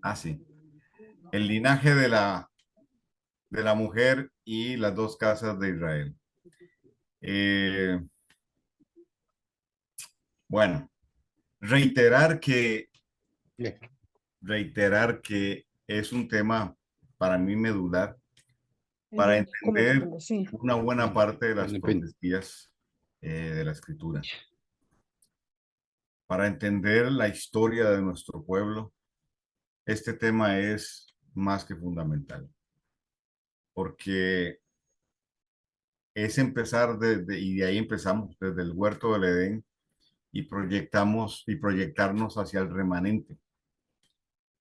Ah, sí. El linaje de la mujer y las dos casas de Israel. Eh, bueno, reiterar que, Bien, reiterar que es un tema para mí medular para entender Sí. una buena bien, parte de las bien, bien. profecías de la Escritura, para entender la historia de nuestro pueblo. Este tema es más que fundamental, porque es empezar y de ahí empezamos desde el huerto del Edén y proyectamos y proyectarnos hacia el remanente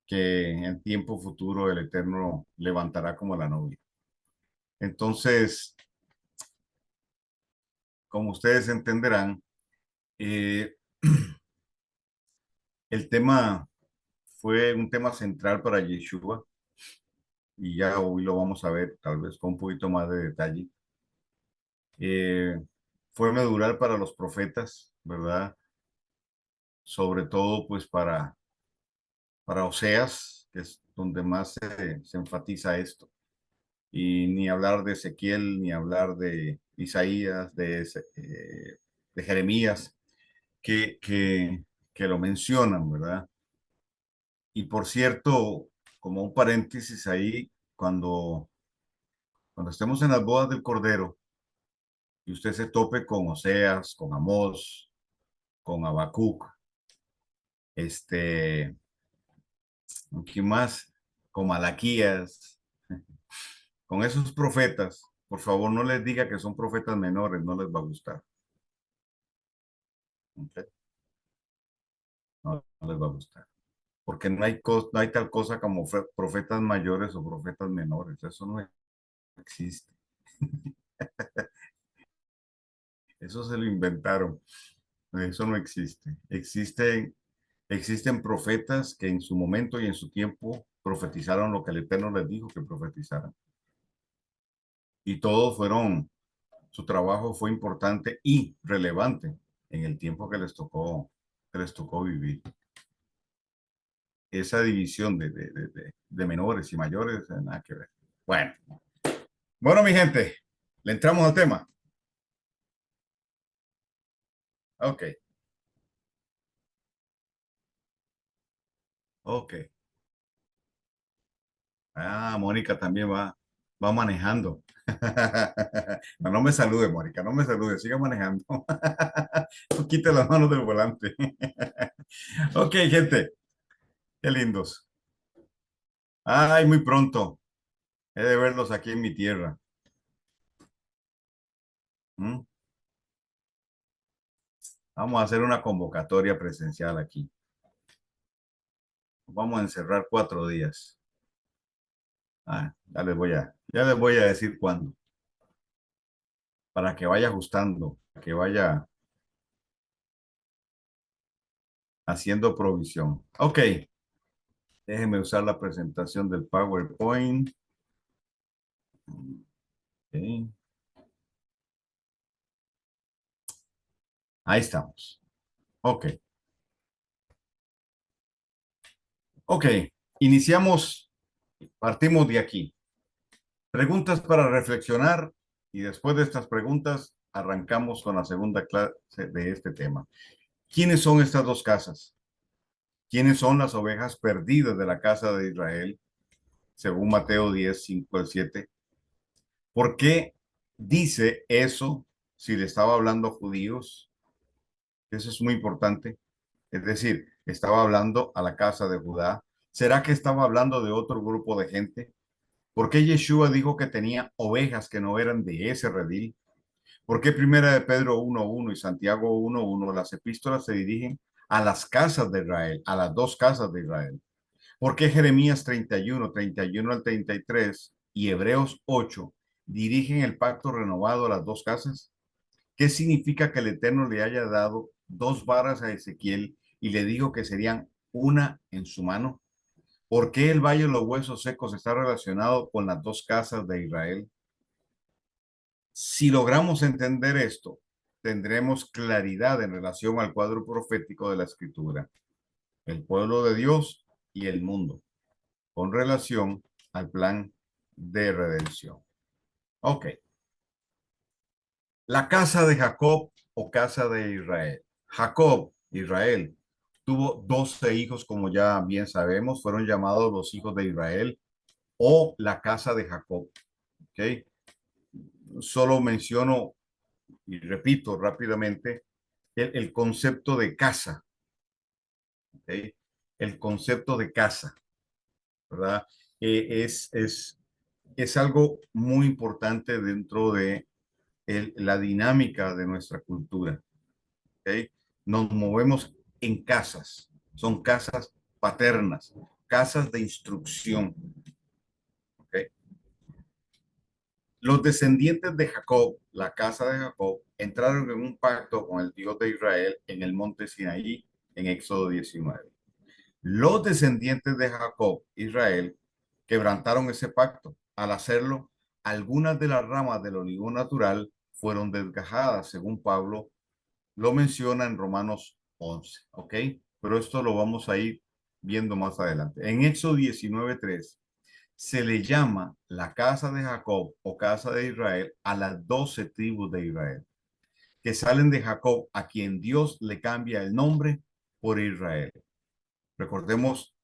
que en tiempo futuro el Eterno levantará como la novia. Entonces, como ustedes entenderán, eh, el tema fue un tema central para Yeshua y ya hoy lo vamos a ver tal vez con un poquito más de detalle. Eh, Fue medular para los profetas, ¿verdad? Sobre todo pues para Oseas, que es donde más se enfatiza esto. Y ni hablar de Ezequiel, ni hablar de Isaías, de Jeremías, que, que, que lo mencionan, ¿verdad? Y por cierto, como un paréntesis ahí, cuando estemos en las bodas del Cordero y usted se tope con Oseas, con Amós, con Habacuc, este, ¿quién más? Con Malaquías, con esos profetas, por favor no les diga que son profetas menores, no les va a gustar. ¿Ok? No, no les va a gustar. Porque no hay tal cosa como profetas mayores o profetas menores. Eso no existe. Eso se lo inventaron. Eso no existe. Existen profetas que en su momento y en su tiempo profetizaron lo que el Eterno les dijo que profetizaran. Y todos su trabajo fue importante y relevante en el tiempo que les tocó vivir. Esa división de menores y mayores, nada que ver. Bueno, bueno, mi gente, le entramos al tema. Ok, ok. Ah, Mónica también va manejando. No, no me salude, Mónica, no me salude, siga manejando. No quite las manos del volante. Ok, gente, qué lindos. Ay, muy pronto. He de verlos aquí en mi tierra. ¿Mm? Vamos a hacer una convocatoria presencial aquí. Vamos a encerrar 4 días. Ya les voy a decir cuándo, para que vaya ajustando, que vaya haciendo provisión. Ok, déjeme usar la presentación del PowerPoint. Ok, ahí estamos. Ok, ok, iniciamos, partimos de aquí. Preguntas para reflexionar y después de estas preguntas arrancamos con la segunda clase de este tema. ¿Quiénes son estas dos casas? ¿Quiénes son las ovejas perdidas de la casa de Israel? Según Mateo 10, 5 al 7. ¿Por qué dice eso si le estaba hablando a judíos? Eso es muy importante. Es decir, estaba hablando a la casa de Judá. ¿Será que estaba hablando de otro grupo de gente? ¿Por qué Yeshua dijo que tenía ovejas que no eran de ese redil? ¿Por qué Primera de Pedro 1:1 y Santiago 1:1 las epístolas se dirigen a las casas de Israel, a las dos casas de Israel? ¿Por qué Jeremías 31 al 33 y Hebreos 8 dirigen el pacto renovado a las dos casas? ¿Qué significa que el Eterno le haya dado dos varas a Ezequiel y le dijo que serían una en su mano? ¿Por qué el Valle de los Huesos Secos está relacionado con las dos casas de Israel? Si logramos entender esto, tendremos claridad en relación al cuadro profético de la Escritura, el pueblo de Dios y el mundo. con relación al plan de redención. Ok. La casa de Jacob o casa de Israel. Jacob, Israel, tuvo 12 hijos, como ya bien sabemos, fueron llamados los hijos de Israel o la casa de Jacob. ¿Ok? Solo menciono y repito rápidamente el concepto de casa. ¿Ok? El concepto de casa, ¿verdad? Es algo muy importante dentro de la dinámica de nuestra cultura. ¿Ok? Nos movemos en casas, son casas paternas, casas de instrucción. ¿Ok? Los descendientes de Jacob, la casa de Jacob, entraron en un pacto con el Dios de Israel en el monte Sinaí en Éxodo 19. Los descendientes de Jacob, Israel, quebrantaron ese pacto. Al hacerlo, algunas de las ramas del olivo natural fueron desgajadas, según Pablo lo menciona en Romanos 11, ¿ok? Pero esto lo vamos a ir viendo más adelante. En Éxodo 19:3 se le llama la casa de Jacob o casa de Israel a las 12 tribus de Israel, que salen de Jacob, a quien Dios le cambia el nombre por Israel. Recordemos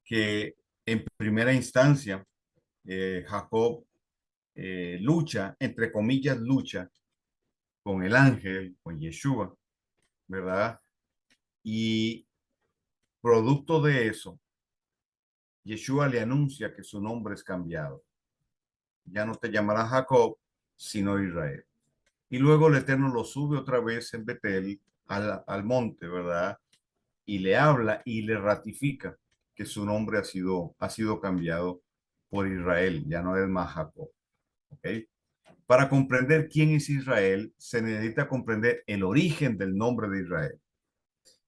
que en primera instancia Jacob lucha, entre comillas, lucha con el ángel, con Yeshua, ¿verdad? Y producto de eso, Yeshua le anuncia que su nombre es cambiado. Ya no te llamarás Jacob, sino Israel. Y luego el Eterno lo sube otra vez en Betel al monte, ¿verdad? Y le habla y le ratifica que su nombre ha sido cambiado por Israel, ya no es más Jacob. ¿Ok? Para comprender quién es Israel, se necesita comprender el origen del nombre de Israel.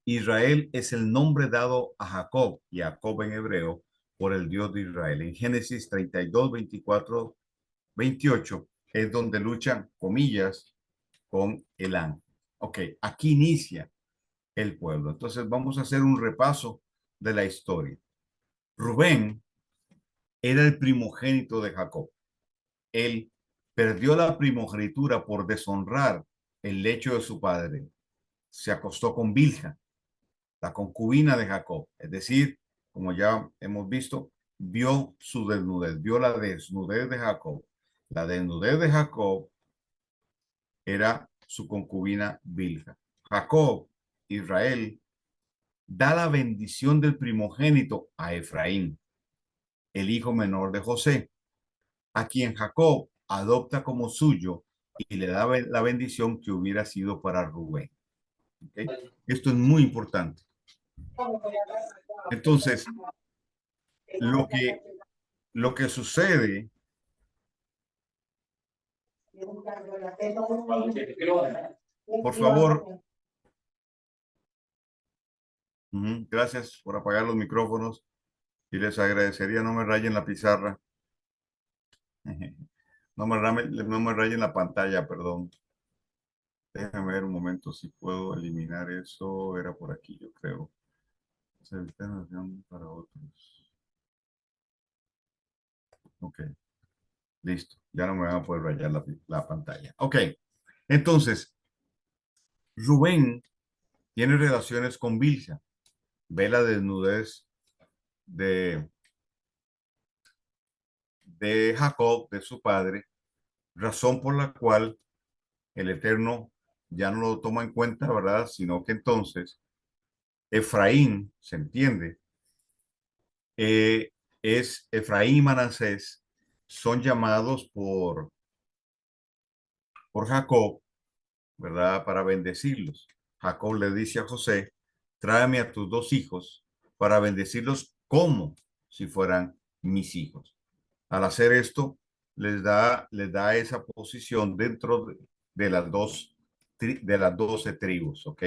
Israel es el nombre dado a Jacob, y Jacob en hebreo, por el Dios de Israel. En Génesis 32, 24, 28 es donde luchan, comillas, con el ángel. Ok, aquí inicia el pueblo. Entonces vamos a hacer un repaso de la historia. Rubén era el primogénito de Jacob. Él perdió la primogenitura por deshonrar el lecho de su padre. Se acostó con Bilha, la concubina de Jacob. Es decir, como ya hemos visto, vio su desnudez, vio la desnudez de Jacob. La desnudez de Jacob era su concubina Bilha. Jacob, Israel, da la bendición del primogénito a Efraín, el hijo menor de José, a quien Jacob adopta como suyo y le da la bendición que hubiera sido para Rubén. ¿Okay? Esto es muy importante. Entonces, lo que, lo que sucede, por favor, gracias por apagar los micrófonos y les agradecería no me rayen la pizarra, no me rayen la pantalla, perdón. Déjame ver un momento si puedo eliminar eso. Era por aquí, yo creo. Alternación para otros. Ok, listo. Ya no me van a poder rayar la pantalla. Ok, entonces, Rubén tiene relaciones con Bilha. Ve la desnudez de, de Jacob, de su padre, razón por la cual el Eterno ya no lo toma en cuenta, ¿verdad? Sino que entonces Efraín, se entiende, eh, es Efraín y Manasés, son llamados por Jacob, ¿verdad? Para bendecirlos. Jacob le dice a José, tráeme a tus dos hijos para bendecirlos como si fueran mis hijos. Al hacer esto, les da esa posición dentro de las de las 12 tribus, ¿ok?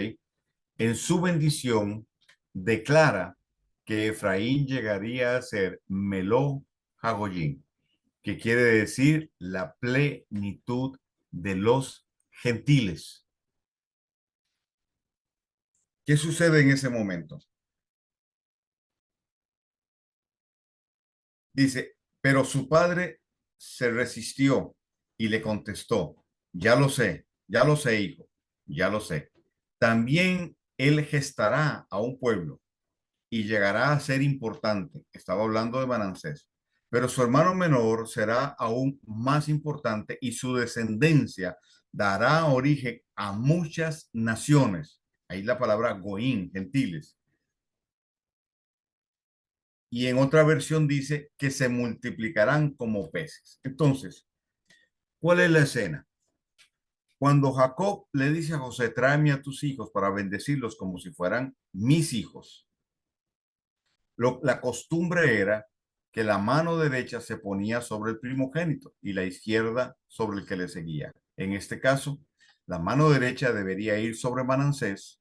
En su bendición, declara que Efraín llegaría a ser Meló Hagoyim, que quiere decir la plenitud de los gentiles. ¿Qué sucede en ese momento? Dice, pero su padre se resistió y le contestó, ya lo sé, hijo, ya lo sé. También él gestará a un pueblo y llegará a ser importante. Estaba hablando de Manasés. Pero su hermano menor será aún más importante y su descendencia dará origen a muchas naciones. Ahí la palabra goín, gentiles. Y en otra versión dice que se multiplicarán como peces. Entonces, ¿cuál es la escena? Cuando Jacob le dice a José, tráeme a tus hijos para bendecirlos como si fueran mis hijos, la costumbre era que la mano derecha se ponía sobre el primogénito y la izquierda sobre el que le seguía. En este caso, la mano derecha debería ir sobre Manasés,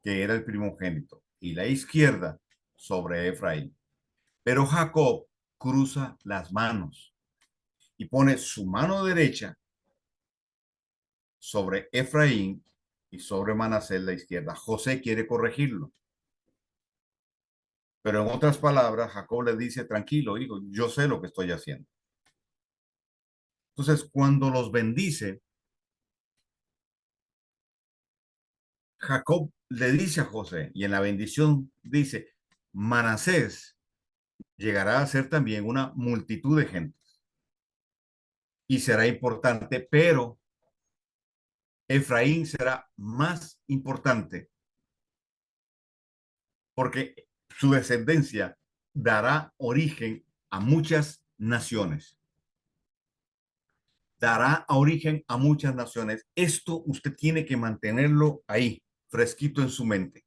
que era el primogénito, y la izquierda sobre Efraín. Pero Jacob cruza las manos y pone su mano derecha sobre Efraín y sobre Manasés la izquierda. José quiere corregirlo. Pero en otras palabras, Jacob le dice, tranquilo, hijo, yo sé lo que estoy haciendo. Entonces, cuando los bendice, Jacob le dice a José, y en la bendición dice, Manasés llegará a ser también una multitud de gente y será importante, pero Efraín será más importante porque su descendencia dará origen a muchas naciones. Dará origen a muchas naciones. Esto usted tiene que mantenerlo ahí, fresquito en su mente,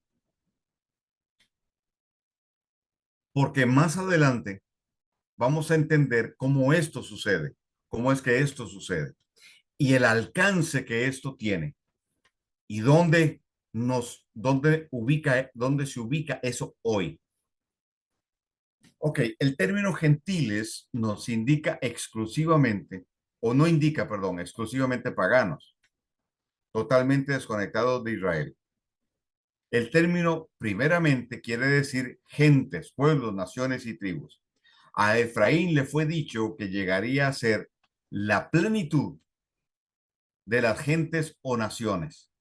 porque más adelante vamos a entender cómo esto sucede, cómo es que esto sucede y el alcance que esto tiene y dónde se ubica eso hoy. Ok, el término gentiles nos indica exclusivamente, o no indica, perdón, exclusivamente paganos, totalmente desconectados de Israel. El término primeramente quiere decir gentes, pueblos, naciones y tribus. A Efraín le fue dicho que llegaría a ser la plenitud de las gentes o naciones,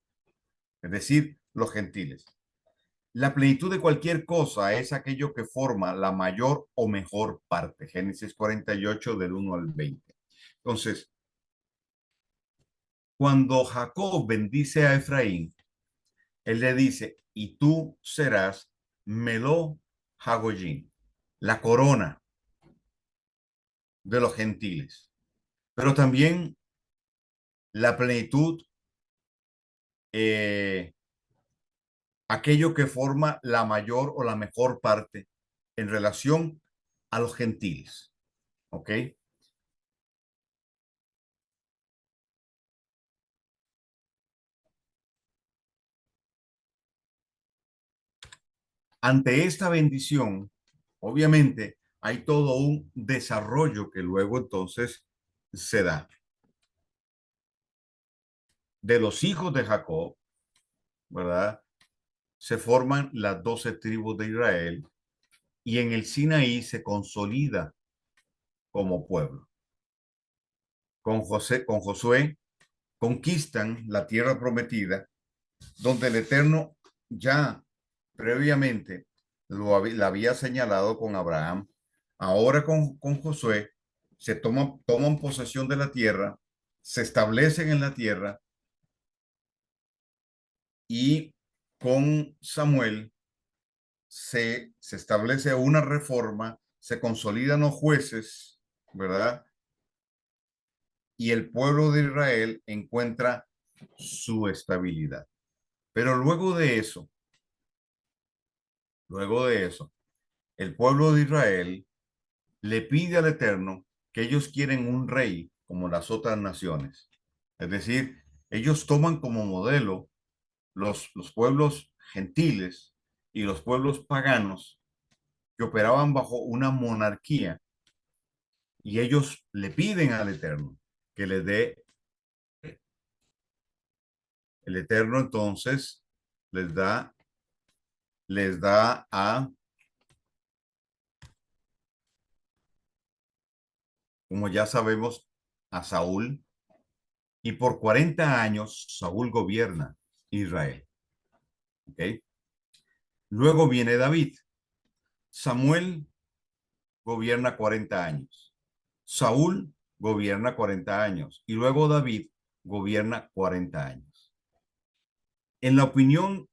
es decir, los gentiles. La plenitud de cualquier cosa es aquello que forma la mayor o mejor parte. Génesis 48 del 1 al 20. Entonces, cuando Jacob bendice a Efraín, él le dice, y tú serás Melo Hagoyim, la corona de los gentiles, pero también la plenitud, eh, aquello que forma la mayor o la mejor parte en relación a los gentiles. ¿Ok? Ante esta bendición, obviamente, hay todo un desarrollo que luego entonces se da. De los hijos de Jacob, ¿verdad? Se forman las 12 tribus de Israel y en el Sinaí se consolida como pueblo. Con Josué conquistan la tierra prometida, donde el Eterno ya previamente la había señalado con Abraham. Ahora con Josué toman posesión de la tierra, se establecen en la tierra y con Samuel se establece una reforma, se consolidan los jueces, ¿verdad? Y el pueblo de Israel encuentra su estabilidad. Pero luego de eso, el pueblo de Israel le pide al Eterno que ellos quieren un rey como las otras naciones. Es decir, ellos toman como modelo los pueblos gentiles y los pueblos paganos que operaban bajo una monarquía y ellos le piden al Eterno que les dé. El Eterno entonces les da, les da a como ya sabemos, a Saúl, y por 40 años Saúl gobierna Israel. ¿Ok? Luego viene David. Samuel gobierna 40 años. Saúl gobierna 40 años. Y luego David gobierna 40 años. En la opinión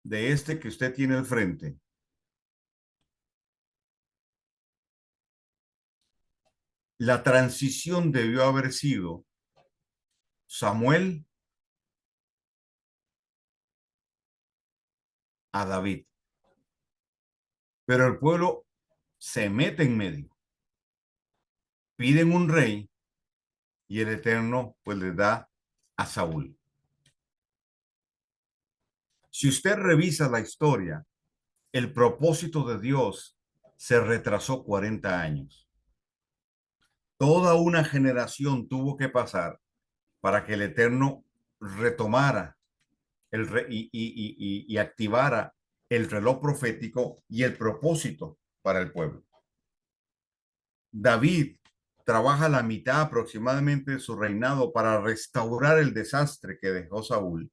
de este que usted tiene al frente, la transición debió haber sido Samuel a David. Pero el pueblo se mete en medio. Piden un rey y el Eterno pues le da a Saúl. Si usted revisa la historia, el propósito de Dios se retrasó 40 años. Toda una generación tuvo que pasar para que el Eterno retomara y activara el reloj profético y el propósito para el pueblo. David trabaja la mitad aproximadamente de su reinado para restaurar el desastre que dejó Saúl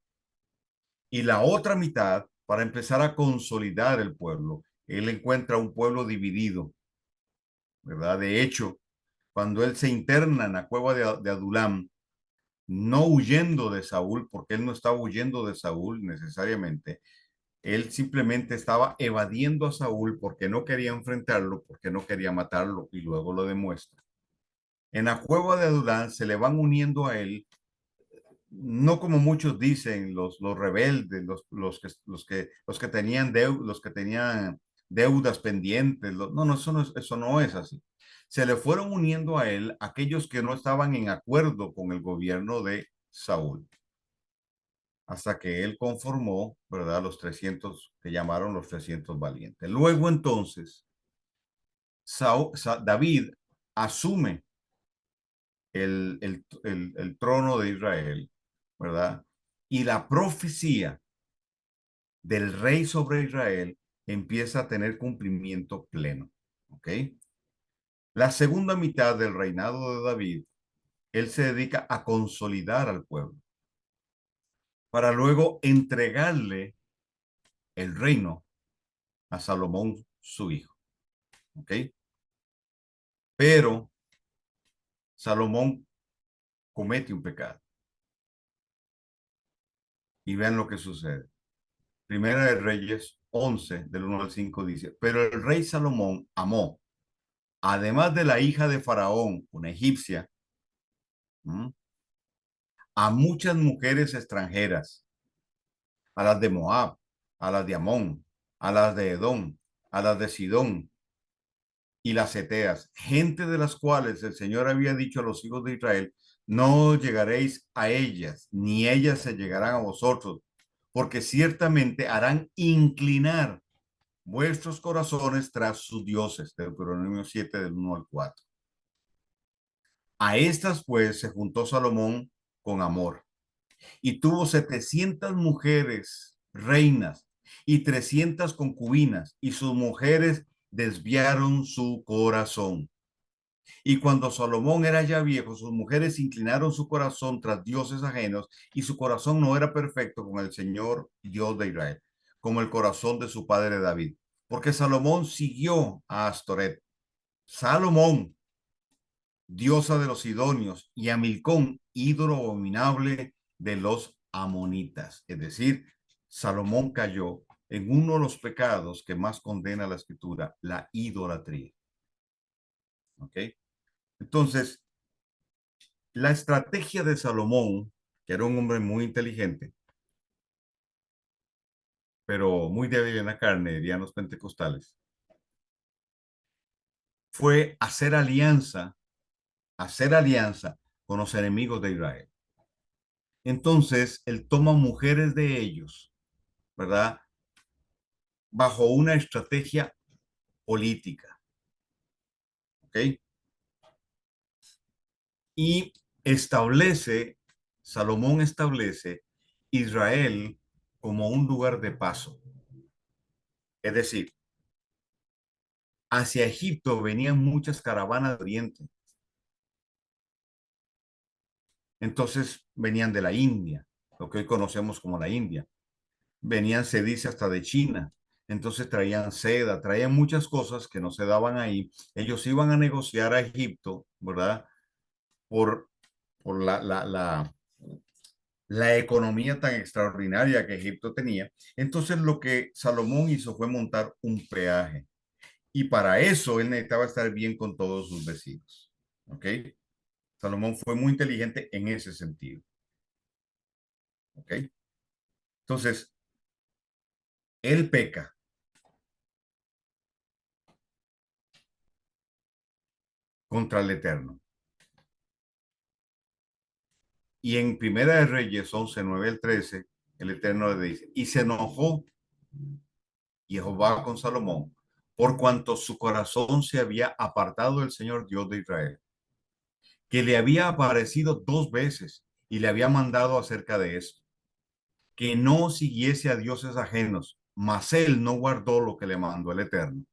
y la otra mitad para empezar a consolidar el pueblo. Él encuentra un pueblo dividido, ¿verdad? De hecho, cuando él se interna en la cueva de Adulam, no huyendo de Saúl, porque él no estaba huyendo de Saúl necesariamente, él simplemente estaba evadiendo a Saúl porque no quería enfrentarlo, porque no quería matarlo, y luego lo demuestra. En la cueva de Adulán se le van uniendo a él, no como muchos dicen, los rebeldes, los que tenían deudas pendientes. No, no, eso no es así. Se le fueron uniendo a él aquellos que no estaban en acuerdo con el gobierno de Saúl, hasta que él conformó, ¿verdad? Los 300 que llamaron los 300 valientes. Luego entonces, David asume el trono de Israel, ¿verdad? Y la profecía del rey sobre Israel empieza a tener cumplimiento pleno, ¿ok? La segunda mitad del reinado de David, él se dedica a consolidar al pueblo para luego entregarle el reino a Salomón, su hijo, ¿ok? Pero Salomón comete un pecado y vean lo que sucede. Primera de Reyes 11, del 1 al 5 dice, pero el rey Salomón amó, además de la hija de Faraón, una egipcia, ¿m? A muchas mujeres extranjeras, a las de Moab, a las de Amón, a las de Edom, a las de Sidón y las Eteas, gente de las cuales el Señor había dicho a los hijos de Israel, no llegaréis a ellas, ni ellas se llegarán a vosotros, porque ciertamente harán inclinar vuestros corazones tras sus dioses. Deuteronomio 7 del 1 al 4. A estas pues se juntó Salomón con amor y tuvo 700 mujeres reinas y 300 concubinas, y sus mujeres desviaron su corazón. Y cuando Salomón era ya viejo, sus mujeres inclinaron su corazón tras dioses ajenos, y su corazón no era perfecto con el Señor Dios de Israel, como el corazón de su padre David, porque Salomón siguió a Astoret. Salomón, diosa de los sidonios, y a Milcón, ídolo abominable de los amonitas. Es decir, Salomón cayó en uno de los pecados que más condena la escritura, la idolatría. ¿Ok? Entonces, la estrategia de Salomón, que era un hombre muy inteligente, pero muy débil en la carne, dirían los pentecostales, fue hacer alianza con los enemigos de Israel. Entonces, él toma mujeres de ellos, ¿verdad? Bajo una estrategia política, ¿ok? Y Salomón establece Israel como un lugar de paso. Es decir, hacia Egipto venían muchas caravanas de Oriente, Entonces venían de la India, lo que hoy conocemos como la India. Venían, se dice, hasta de China. Entonces traían seda, traían muchas cosas que no se daban ahí. Ellos iban a negociar a Egipto, ¿verdad? Por, por la economía tan extraordinaria que Egipto tenía. Entonces lo que Salomón hizo fue montar un peaje. Y para eso él necesitaba estar bien con todos sus vecinos. ¿Ok? Salomón fue muy inteligente en ese sentido. ¿Ok? Entonces, él peca contra el Eterno. Y en Primera de Reyes 11, 9 al 13, el Eterno le dice, y se enojó Jehová con Salomón, por cuanto su corazón se había apartado del Señor Dios de Israel, que le había aparecido dos veces y le había mandado acerca de esto, que no siguiese a dioses ajenos, mas él no guardó lo que le mandó el Eterno.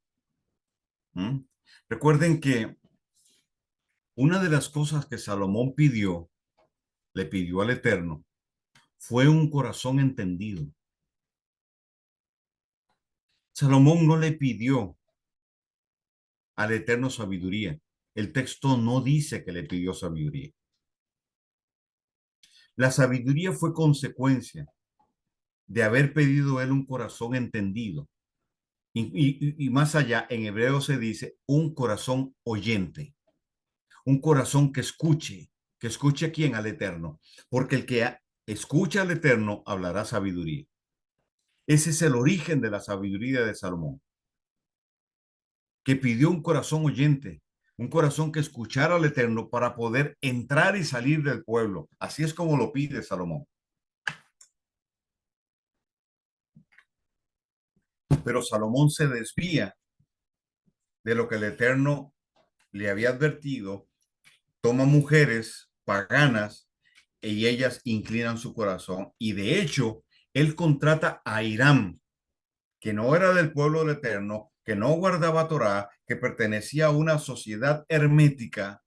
¿Mm? Recuerden que una de las cosas que Salomón pidió, le pidió al Eterno, fue un corazón entendido. Salomón no le pidió al Eterno sabiduría. El texto no dice que le pidió sabiduría. La sabiduría fue consecuencia de haber pedido él un corazón entendido. Y más allá, en hebreo se dice un corazón oyente, un corazón que escuche a quién, al Eterno, porque el que escucha al Eterno hablará sabiduría. Ese es el origen de la sabiduría de Salomón, que pidió un corazón oyente, un corazón que escuchara al Eterno para poder entrar y salir del pueblo. Así es como lo pide Salomón. Pero Salomón se desvía de lo que el Eterno le había advertido, toma mujeres paganas y ellas inclinan su corazón. Y de hecho, él contrata a Hiram, que no era del pueblo del Eterno, que no guardaba Torá, que pertenecía a una sociedad hermética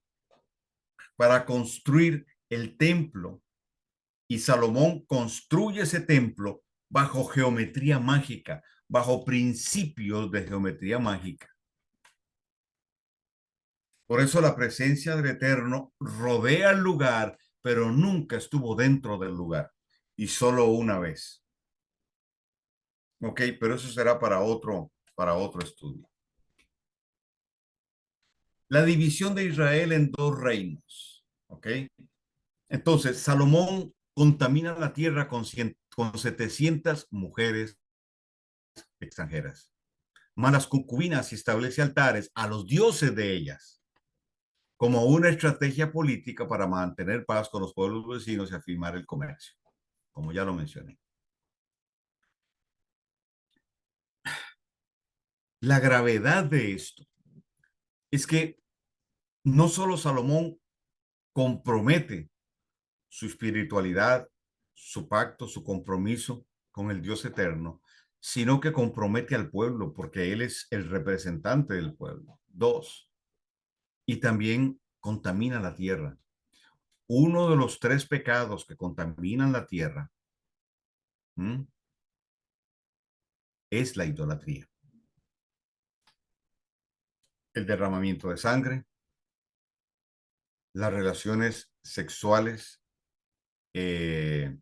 para construir el templo. Y Salomón construye ese templo bajo geometría mágica, bajo principios de geometría mágica. Por eso la presencia del Eterno rodea el lugar, pero nunca estuvo dentro del lugar, y solo una vez. Ok, pero eso será para otro estudio. La división de Israel en dos reinos. Ok, entonces Salomón contamina la tierra con 700 mujeres extranjeras. Malas concubinas y establece altares a los dioses de ellas, como una estrategia política para mantener paz con los pueblos vecinos y afirmar el comercio, como ya lo mencioné. La gravedad de esto es que no solo Salomón compromete su espiritualidad, su pacto, su compromiso con el Dios eterno, sino que compromete al pueblo porque él es el representante del pueblo. Dos, y también contamina la tierra. Uno de los tres pecados que contaminan la tierra, ¿m?, es la idolatría. El derramamiento de sangre, las relaciones sexuales eh,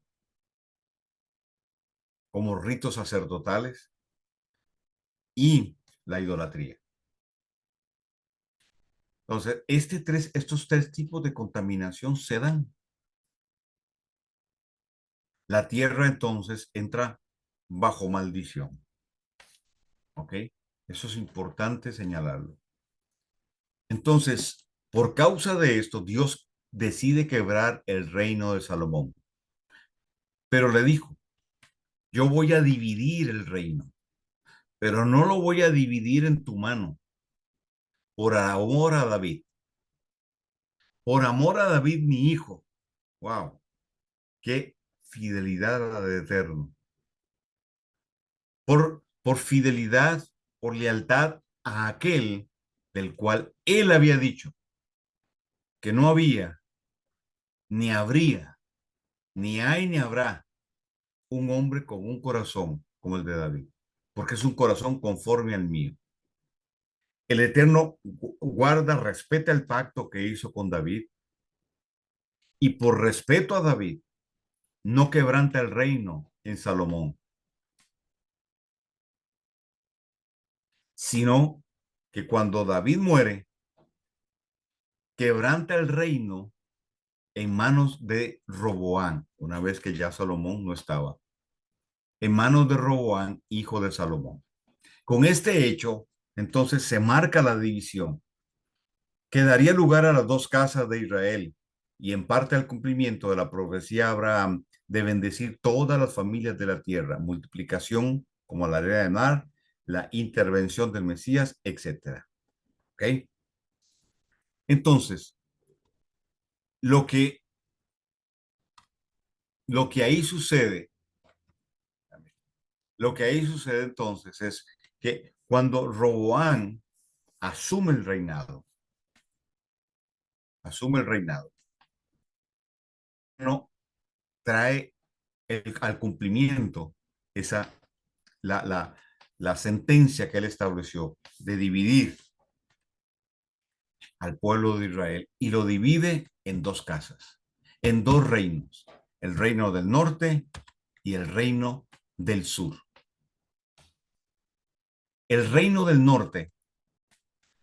como ritos sacerdotales y la idolatría. Entonces, estos tres tipos de contaminación se dan. La tierra entonces entra bajo maldición. ¿Ok? Eso es importante señalarlo. Entonces, por causa de esto, Dios decide quebrar el reino de Salomón. Pero le dijo, yo voy a dividir el reino, pero no lo voy a dividir en tu mano, por amor a David. Por amor a David, mi hijo. Wow, qué fidelidad al Eterno. Por fidelidad, por lealtad a aquel del cual él había dicho que no había ni habría, ni hay, ni habrá un hombre con un corazón como el de David, porque es un corazón conforme al mío. El Eterno guarda, respeta el pacto que hizo con David y por respeto a David no quebranta el reino en Salomón, sino que cuando David muere, quebranta el reino en manos de Roboán, una vez que ya Salomón no estaba, en manos de Roboán, hijo de Salomón. Con este hecho, entonces se marca la división que daría lugar a las dos casas de Israel y en parte al cumplimiento de la profecía de Abraham de bendecir todas las familias de la tierra, multiplicación como la arena de mar, la intervención del Mesías, etcétera. ¿Ok? Entonces, lo que, lo que ahí sucede, lo que ahí sucede entonces es que cuando Roboán asume el reinado, no trae al cumplimiento esa la, la, la sentencia que él estableció de dividir al pueblo de Israel y lo divide en dos casas, en dos reinos, el reino del norte y el reino del sur. El reino del norte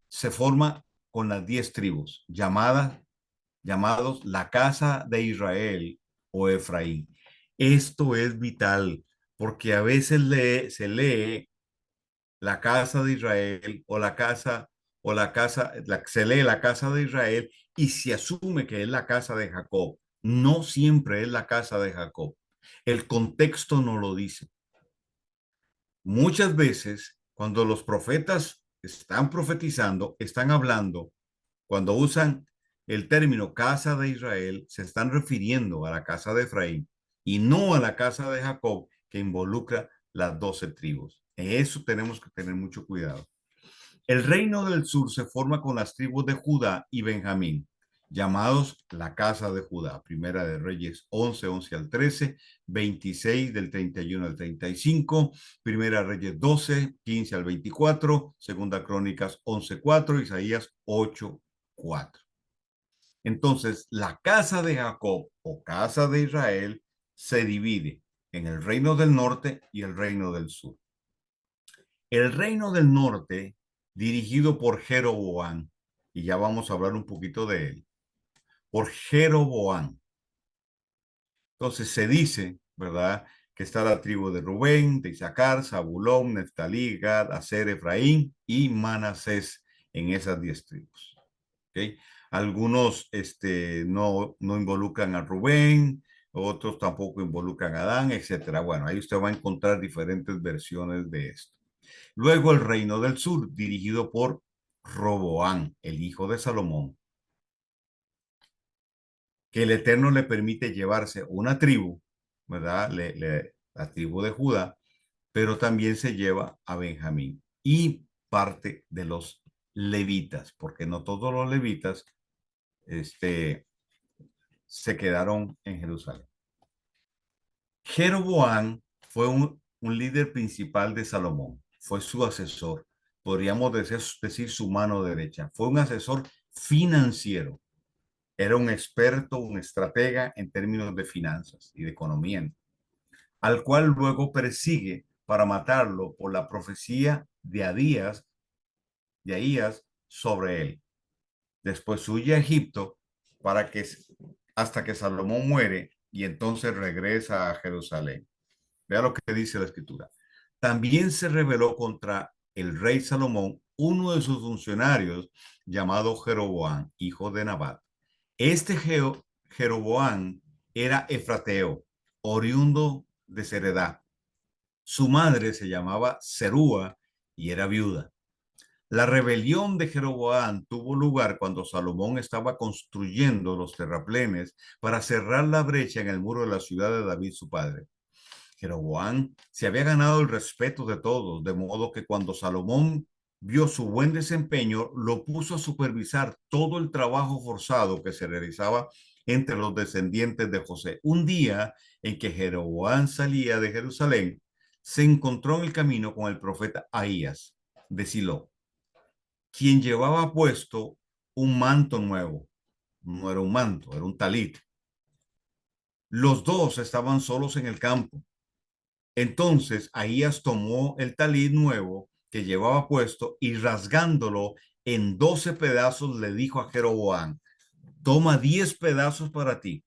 se forma con las 10 tribus llamados la casa de Israel o Efraín. Esto es vital porque a veces se lee la casa de Israel se lee la casa de Israel y se asume que es la casa de Jacob. No siempre es la casa de Jacob. El contexto no lo dice. Muchas veces, cuando los profetas están profetizando, están hablando, cuando usan el término casa de Israel, se están refiriendo a la casa de Efraín y no a la casa de Jacob, que involucra las 12 tribus. En eso tenemos que tener mucho cuidado. El reino del sur se forma con las tribus de Judá y Benjamín, llamados la casa de Judá. Primera de Reyes 11, 11 al 13, 26 del 31 al 35, Primera Reyes 12, 15 al 24, Segunda Crónicas 11, 4, Isaías 8, 4. Entonces, la casa de Jacob o casa de Israel se divide en el reino del norte y el reino del sur. El reino del norte, dirigido por Jeroboam, y ya vamos a hablar un poquito de él, por Jeroboam. Entonces se dice, ¿verdad? Que está la tribu de Rubén, de Isaacar, Zabulón, Neftalí, Gad, Aser, Efraín y Manasés en esas 10 tribus. ¿Okay? Algunos no involucran a Rubén, otros tampoco involucran a Adán, etcétera. Bueno, ahí usted va a encontrar diferentes versiones de esto. Luego el reino del sur, dirigido por Roboán, el hijo de Salomón, que el Eterno le permite llevarse una tribu, ¿verdad? La tribu de Judá, pero también se lleva a Benjamín y parte de los levitas, porque no todos los levitas se quedaron en Jerusalén. Jeroboam fue un líder principal de Salomón, fue su asesor, podríamos decir su mano derecha, fue un asesor financiero, era un experto, un estratega en términos de finanzas y de economía, al cual luego persigue para matarlo por la profecía de Ahías sobre él. Después huye a Egipto para que, hasta que Salomón muere y entonces regresa a Jerusalén. Vea lo que dice la escritura. También se rebeló contra el rey Salomón uno de sus funcionarios llamado Jeroboam, hijo de Nabat. Este Jeroboam era efrateo, oriundo de Seredá. Su madre se llamaba Serúa y era viuda. La rebelión de Jeroboam tuvo lugar cuando Salomón estaba construyendo los terraplenes para cerrar la brecha en el muro de la ciudad de David, su padre. Jeroboam se había ganado el respeto de todos, de modo que cuando Salomón vio su buen desempeño, lo puso a supervisar todo el trabajo forzado que se realizaba entre los descendientes de José. Un día en que Jeroboam salía de Jerusalén, se encontró en el camino con el profeta Ahías de Silo, quien llevaba puesto un manto nuevo. No era un manto, era un talit. Los dos estaban solos en el campo. Entonces Ahías tomó el talit nuevo que llevaba puesto y rasgándolo en 12 pedazos le dijo a Jeroboam: toma 10 pedazos para ti,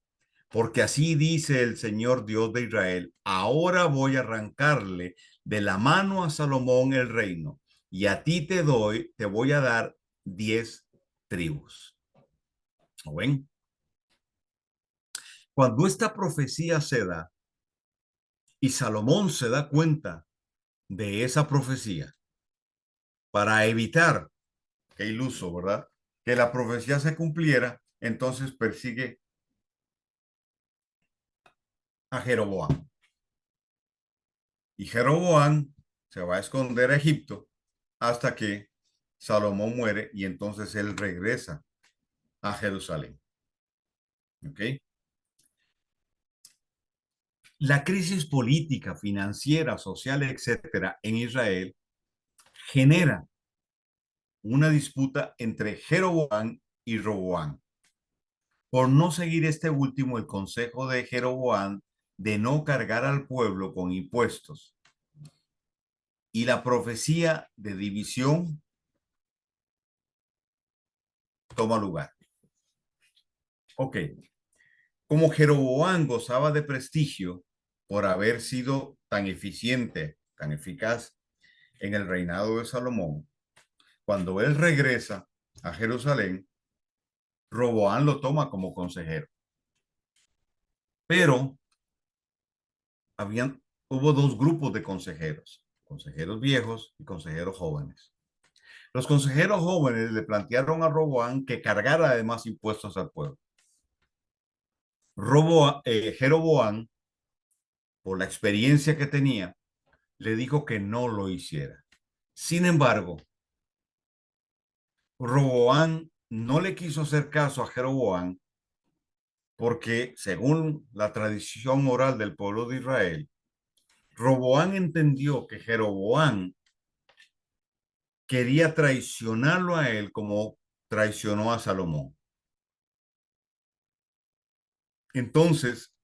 porque así dice el Señor Dios de Israel: ahora voy a arrancarle de la mano a Salomón el reino, y a ti te voy a dar 10 tribus. ¿Lo ven? Cuando esta profecía se da y Salomón se da cuenta de esa profecía, para evitar, que iluso, ¿verdad?, que la profecía se cumpliera, entonces persigue a Jeroboam. Y Jeroboam se va a esconder a Egipto hasta que Salomón muere y entonces él regresa a Jerusalén. ¿Ok? La crisis política, financiera, social, etcétera, en Israel genera una disputa entre Jeroboam y Roboam por no seguir este último el consejo de Jeroboam de no cargar al pueblo con impuestos. Y la profecía de división toma lugar. Ok, como Jeroboam gozaba de prestigio por haber sido tan eficiente, tan eficaz en el reinado de Salomón, cuando él regresa a Jerusalén, Roboam lo toma como consejero. Pero hubo dos grupos de consejeros: consejeros viejos y consejeros jóvenes. Los consejeros jóvenes le plantearon a Roboam que cargara además impuestos al pueblo. Jeroboam, por la experiencia que tenía, le dijo que no lo hiciera. Sin embargo, Roboam no le quiso hacer caso a Jeroboam porque, según la tradición oral del pueblo de Israel, Roboam entendió que Jeroboam quería traicionarlo a él como traicionó a Salomón. Entonces,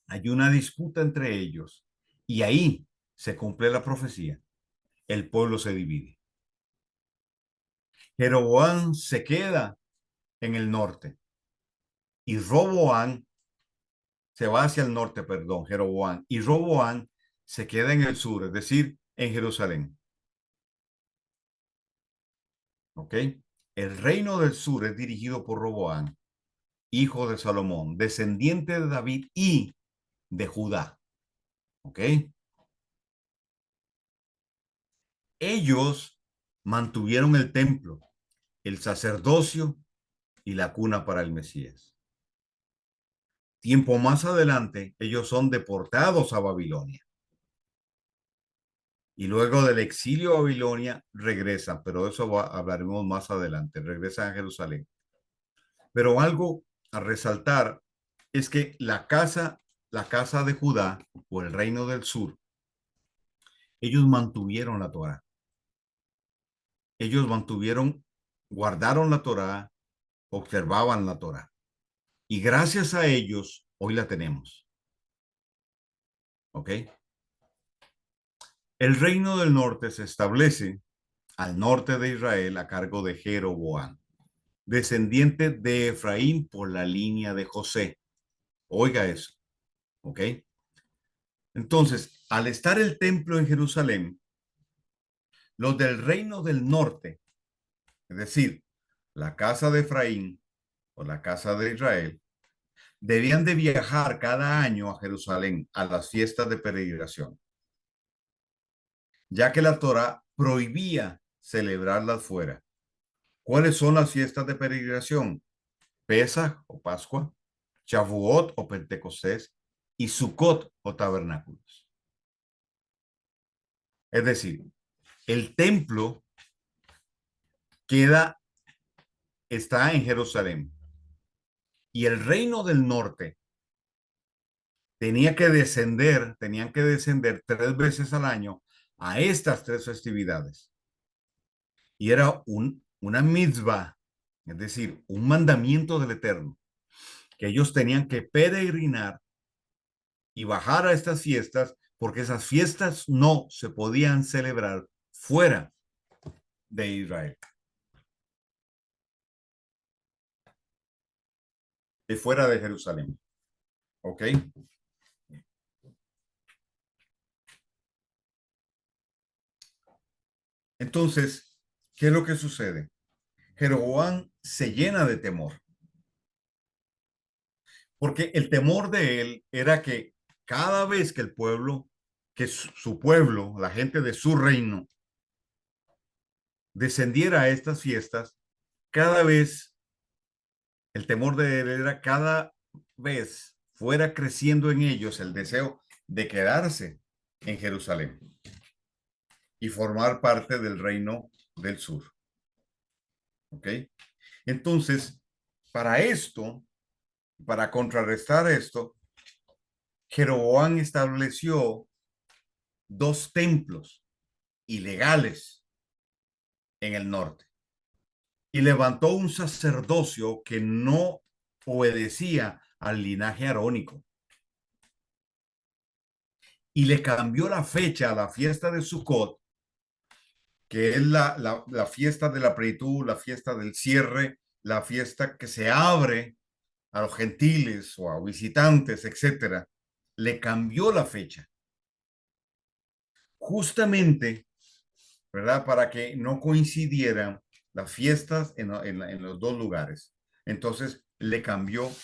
hay una disputa entre ellos y ahí se cumple la profecía. El pueblo se divide. Jeroboam se queda en el norte y Roboam se va hacia el norte, perdón, Jeroboam, y Roboam se queda en el sur, es decir, en Jerusalén. ¿Ok? El reino del sur es dirigido por Roboam, hijo de Salomón, descendiente de David y de Judá. ¿Ok? Ellos mantuvieron el templo, el sacerdocio y la cuna para el Mesías. Tiempo más adelante, ellos son deportados a Babilonia. Y luego del exilio a Babilonia regresan, pero de eso hablaremos más adelante. Regresan a Jerusalén. Pero algo a resaltar es que la casa de Judá o el reino del sur, ellos mantuvieron la Torá. Ellos guardaron la Torá, observaban la Torá. Y gracias a ellos, hoy la tenemos. ¿Ok? El reino del norte se establece al norte de Israel a cargo de Jeroboam, descendiente de Efraín por la línea de José. Oiga eso, ¿ok? Entonces, al estar el templo en Jerusalén, los del reino del norte, es decir, la casa de Efraín o la casa de Israel, debían de viajar cada año a Jerusalén a las fiestas de peregrinación, ya que la Torá prohibía celebrarlas fuera. ¿Cuáles son las fiestas de peregrinación? Pesaj o Pascua, Shavuot o Pentecostés y Sukkot o tabernáculos. Es decir, el templo queda, está en Jerusalén Y el reino del norte tenían que descender 3 veces al año a estas 3 festividades. Y era una mitzvah, es decir, un mandamiento del Eterno, que ellos tenían que peregrinar y bajar a estas fiestas, porque esas fiestas no se podían celebrar fuera de Israel, de fuera de Jerusalén. ¿Ok? Entonces, ¿qué es lo que sucede? Jeroboam se llena de temor, porque el temor de él era que cada vez que el pueblo, que su pueblo, la gente de su reino, descendiera a estas fiestas, cada vez el temor de él era cada vez fuera creciendo en ellos el deseo de quedarse en Jerusalén y formar parte del reino del sur. ¿Ok? Entonces, para esto, para contrarrestar esto, Jeroboam estableció 2 templos ilegales en el norte y levantó un sacerdocio que no obedecía al linaje arónico y le cambió la fecha a la fiesta de Sukkot, que es la fiesta de la plenitud, la fiesta del cierre, la fiesta que se abre a los gentiles o a visitantes, etcétera. Le cambió la fecha, justamente, ¿verdad? Para que no coincidieran las fiestas en los 2 lugares. Entonces le cambió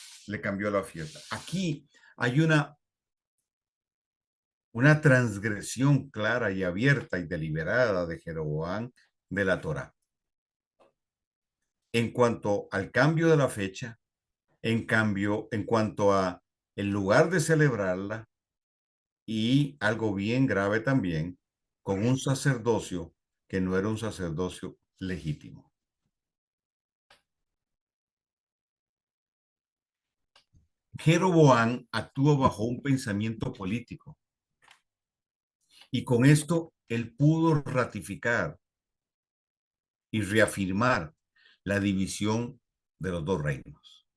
la fiesta. Aquí hay una transgresión clara y abierta y deliberada de Jeroboam de la Torá. En cuanto al cambio de la fecha, en cuanto a el lugar de celebrarla y algo bien grave también, con un sacerdocio que no era un sacerdocio legítimo. Jeroboam actuó bajo un pensamiento político y con esto él pudo ratificar y reafirmar la división de los 2 reinos.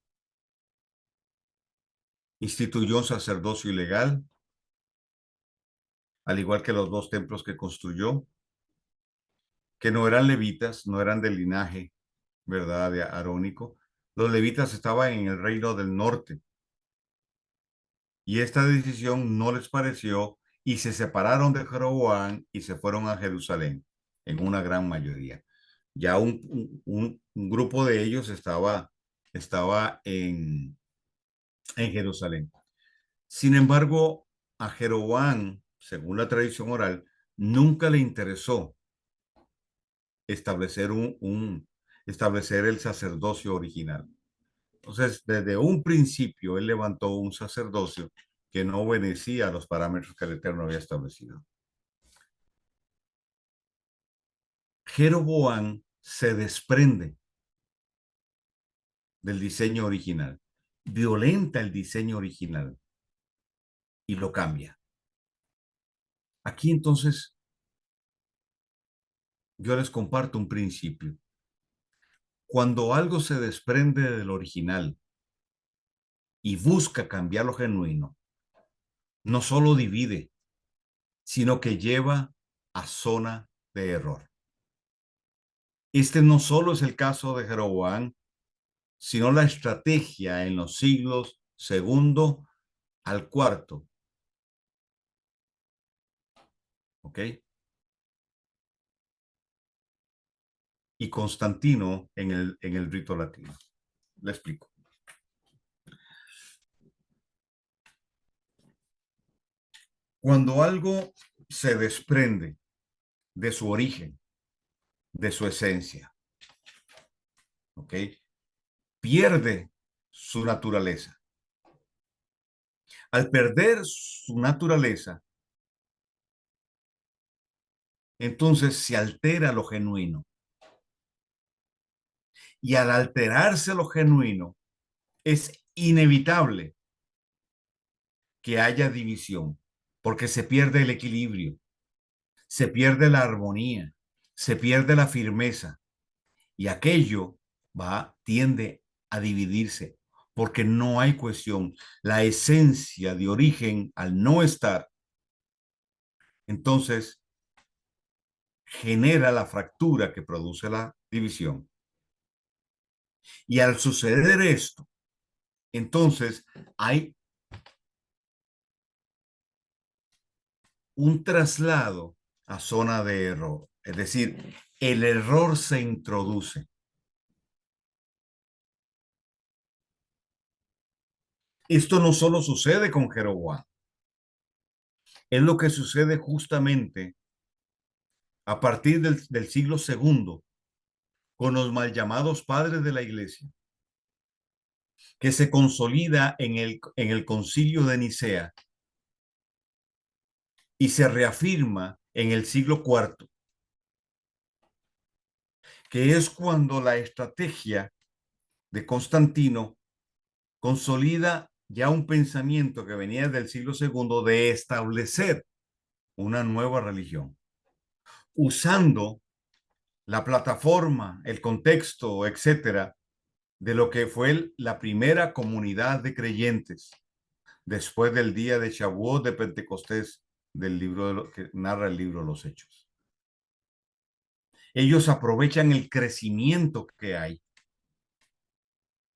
Instituyó un sacerdocio ilegal, al igual que los 2 templos que construyó, que no eran levitas, no eran del linaje, ¿verdad?, de arónico. Los levitas estaban en el reino del norte y esta decisión no les pareció y se separaron de Jeroboam y se fueron a Jerusalén en una gran mayoría. Ya un grupo de ellos estaba en Jerusalén. Sin embargo, a Jeroboam, según la tradición oral, nunca le interesó establecer establecer el sacerdocio original. Entonces, desde un principio, él levantó un sacerdocio que no obedecía a los parámetros que el Eterno había establecido. Jeroboam se desprende del diseño original, violenta el diseño original y lo cambia. Aquí entonces yo les comparto un principio. Cuando algo se desprende del original y busca cambiar lo genuino, no solo divide, sino que lleva a zona de error. Este no solo es el caso de Jeroboam, sino la estrategia en los siglos segundo al cuarto. ¿Ok? Y Constantino en el rito latino. Le explico. Cuando algo se desprende de su origen, de su esencia, ¿ok?, pierde su naturaleza. Al perder su naturaleza, entonces se altera lo genuino. Y al alterarse lo genuino, es inevitable que haya división, porque se pierde el equilibrio, se pierde la armonía, se pierde la firmeza y aquello tiende a dividirse porque no hay cohesión. La esencia de origen al no estar, entonces genera la fractura que produce la división. Y al suceder esto, entonces hay un traslado a zona de error. Es decir, el error se introduce. Esto no solo sucede con Jeroboam, es lo que sucede justamente a partir del siglo segundo con los mal llamados padres de la iglesia, que se consolida en el concilio de Nicea y se reafirma en el siglo cuarto, que es cuando la estrategia de Constantino consolida ya un pensamiento que venía del siglo segundo de establecer una nueva religión, usando la plataforma, el contexto, etcétera, de lo que fue la primera comunidad de creyentes después del día de Shavuot de Pentecostés del libro que narra el libro de los Hechos. Ellos aprovechan el crecimiento que hay,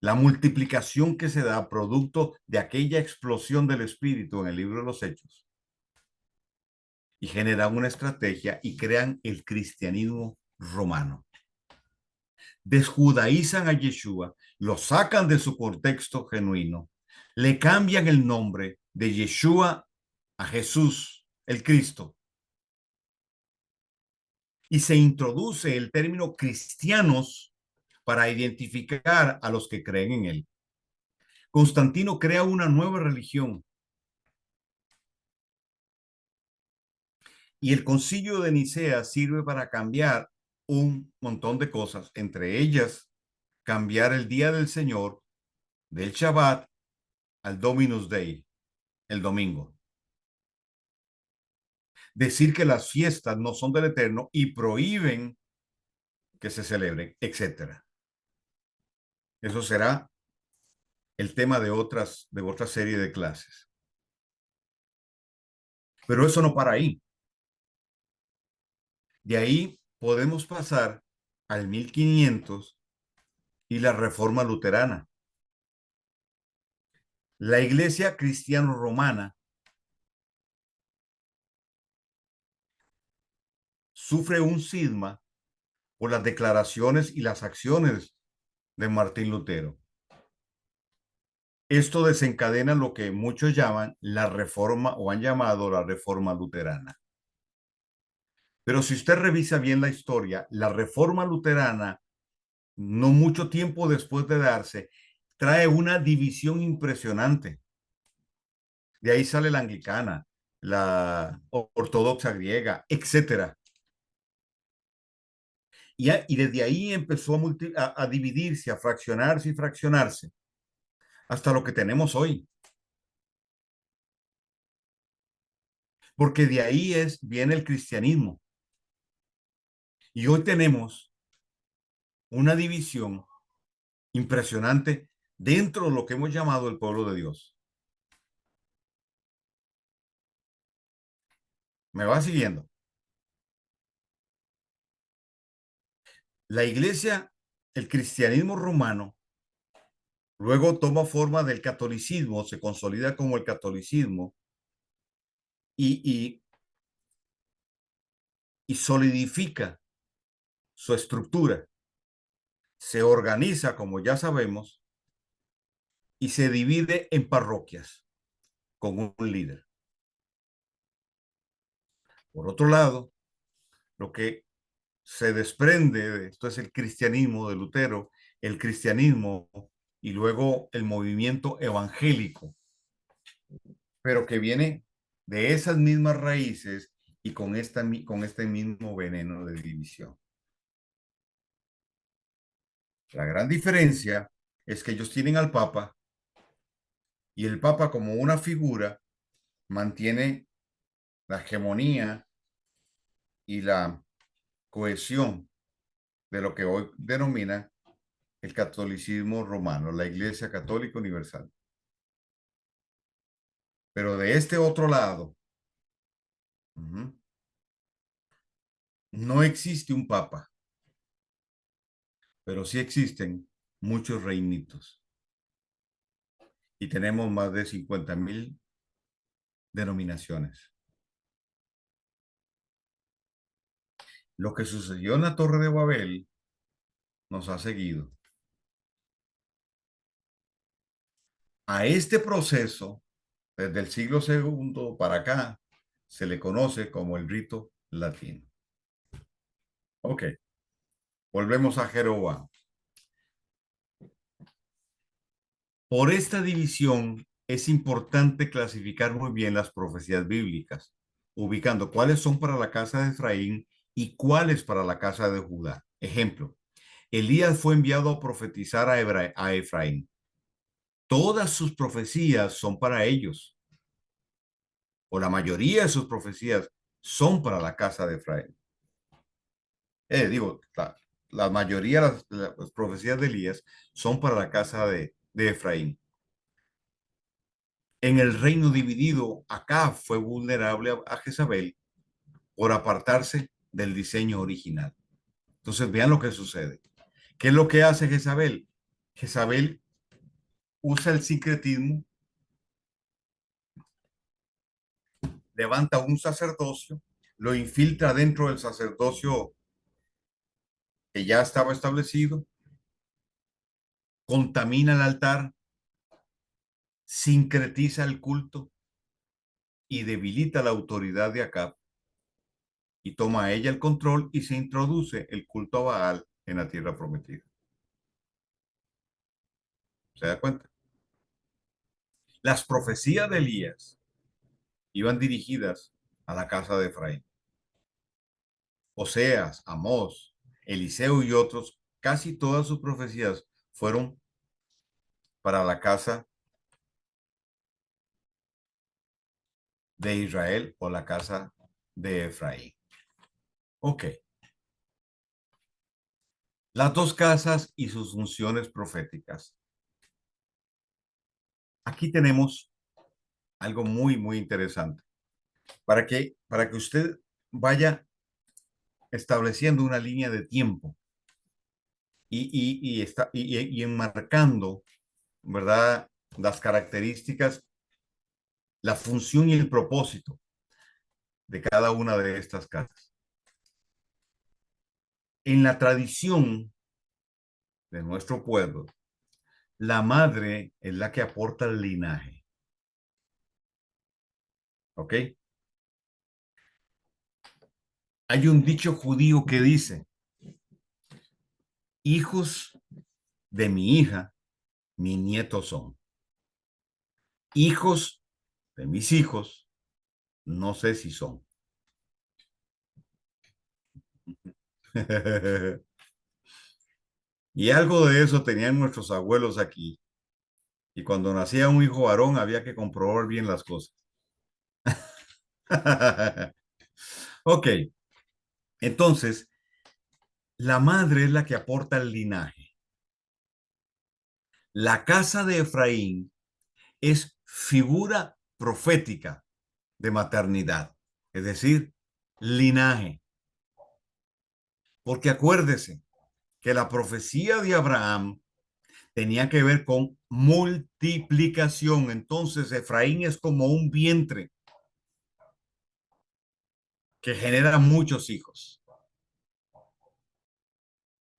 la multiplicación que se da producto de aquella explosión del espíritu en el libro de los Hechos y generan una estrategia y crean el cristianismo romano. Desjudaizan a Yeshua, lo sacan de su contexto genuino, le cambian el nombre de Yeshua a Jesús, el Cristo, y se introduce el término cristianos para identificar a los que creen en él. Constantino crea una nueva religión y el concilio de Nicea sirve para cambiar un montón de cosas, entre ellas cambiar el día del Señor del Shabbat al Dominus Day, el domingo. Decir que las fiestas no son del Eterno y prohíben que se celebren, etcétera. Eso será el tema de otra serie de clases. Pero eso no para ahí. De ahí podemos pasar al 1500 y la Reforma Luterana. La Iglesia Cristiano-Romana sufre un cisma por las declaraciones y las acciones de Martín Lutero. Esto desencadena lo que muchos llaman la reforma o han llamado la reforma luterana. Pero si usted revisa bien la historia, la reforma luterana, no mucho tiempo después de darse, trae una división impresionante. De ahí sale la anglicana, la ortodoxa griega, etcétera. Y desde ahí empezó a dividirse, a fraccionarse y fraccionarse, hasta lo que tenemos hoy. Porque de ahí viene el cristianismo. Y hoy tenemos una división impresionante dentro de lo que hemos llamado el pueblo de Dios. ¿Me va siguiendo? La iglesia, el cristianismo romano, luego toma forma del catolicismo, se consolida como el catolicismo y, y, y solidifica su estructura. Se organiza, como ya sabemos, y se divide en parroquias con un líder. Por otro lado, lo que se desprende de esto es el cristianismo de Lutero, el cristianismo y luego el movimiento evangélico, pero que viene de esas mismas raíces y con este mismo veneno de división. La gran diferencia es que ellos tienen al Papa Y el Papa, como una figura, mantiene la hegemonía y la cohesión de lo que hoy denomina el catolicismo romano, la Iglesia Católica Universal. Pero de este otro lado, ujú, no existe un papa, pero sí existen muchos reinitos y tenemos más de 50.000 denominaciones. Lo que sucedió en la Torre de Babel nos ha seguido. A este proceso, desde el siglo segundo para acá, se le conoce como el rito latino. Ok, volvemos a Jeroboam. Por esta división es importante clasificar muy bien las profecías bíblicas, ubicando cuáles son para la casa de Efraín y cuáles para la casa de Judá. Ejemplo, Elías fue enviado a profetizar a Efraín. Todas sus profecías son para ellos, o la mayoría de sus profecías son para la casa de Efraín. La mayoría de las profecías de Elías son para la casa de Efraín. En el reino dividido, Acab fue vulnerable a Jezabel por apartarse del diseño original. Entonces, vean lo que sucede. ¿Qué es lo que hace Jezabel? Jezabel usa el sincretismo, levanta un sacerdocio, lo infiltra dentro del sacerdocio que ya estaba establecido, contamina el altar, sincretiza el culto y debilita la autoridad de Acab y toma a ella el control y se introduce el culto a Baal en la tierra prometida. ¿Se da cuenta? Las profecías de Elías iban dirigidas a la casa de Efraín. Oseas, Amós, Eliseo y otros, casi todas sus profecías fueron para la casa de Israel o la casa de Efraín. Ok. Las dos casas y sus funciones proféticas. Aquí tenemos algo muy, muy interesante para que usted vaya estableciendo una línea de tiempo y enmarcando, ¿verdad? Las características, la función y el propósito de cada una de estas casas. En la tradición de nuestro pueblo, la madre es la que aporta el linaje, ¿ok? Hay un dicho judío que dice, hijos de mi hija, mis nietos son. Hijos de mis hijos, no sé si son. Y algo de eso tenían nuestros abuelos aquí. Y cuando nacía un hijo varón había que comprobar bien las cosas. Ok, entonces, la madre es la que aporta el linaje. La casa de Efraín es figura profética de maternidad, es decir, linaje. Porque acuérdese que la profecía de Abraham tenía que ver con multiplicación. Entonces, Efraín es como un vientre que genera muchos hijos.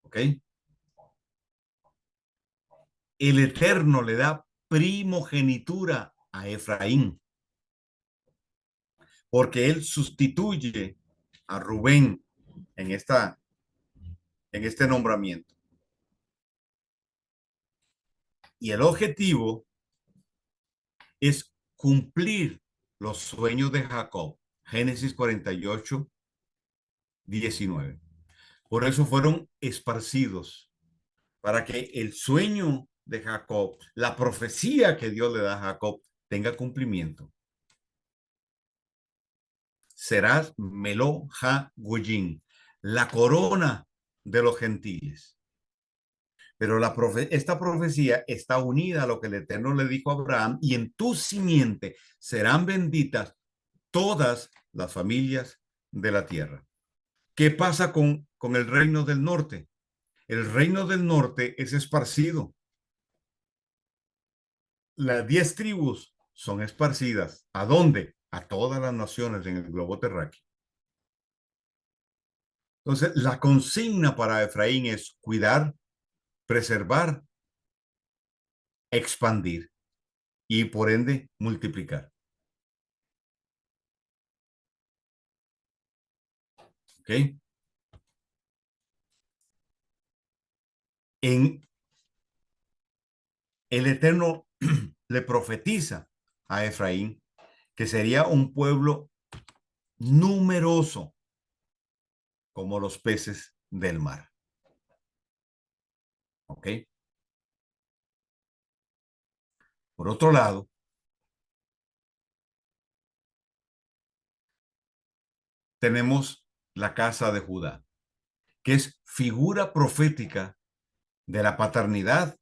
¿Ok? El Eterno le da primogenitura a Efraín, porque él sustituye a Rubén en, en este nombramiento. Y el objetivo es cumplir los sueños de Jacob. Génesis 48, 19. Por eso fueron esparcidos, para que el sueño de Jacob, la profecía que Dios le da a Jacob, tenga cumplimiento. Serás Melo Ha Goyim, la corona de los gentiles. Pero esta profecía está unida a lo que el Eterno le dijo a Abraham, y en tu simiente serán benditas todas las familias de la tierra. ¿Qué pasa con el reino del norte? El reino del norte es esparcido. Las 10 tribus son esparcidas. ¿A dónde? A todas las naciones en el globo terráqueo. Entonces, la consigna para Efraín es cuidar, preservar, expandir y por ende multiplicar. ¿Ok? En el Eterno le profetiza a Efraín que sería un pueblo numeroso como los peces del mar. ¿Ok? Por otro lado, tenemos la casa de Judá, que es figura profética de la paternidad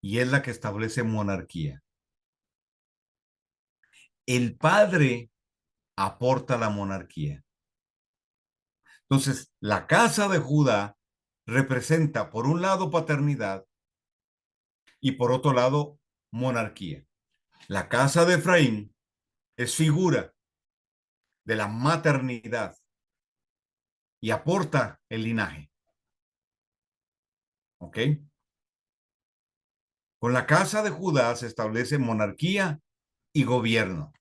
y es la que establece monarquía. El padre aporta la monarquía. Entonces, la casa de Judá representa por un lado paternidad y por otro lado monarquía. La casa de Efraín es figura de la maternidad y aporta el linaje. ¿Ok? Con la casa de Judá se establece monarquía y gobierno.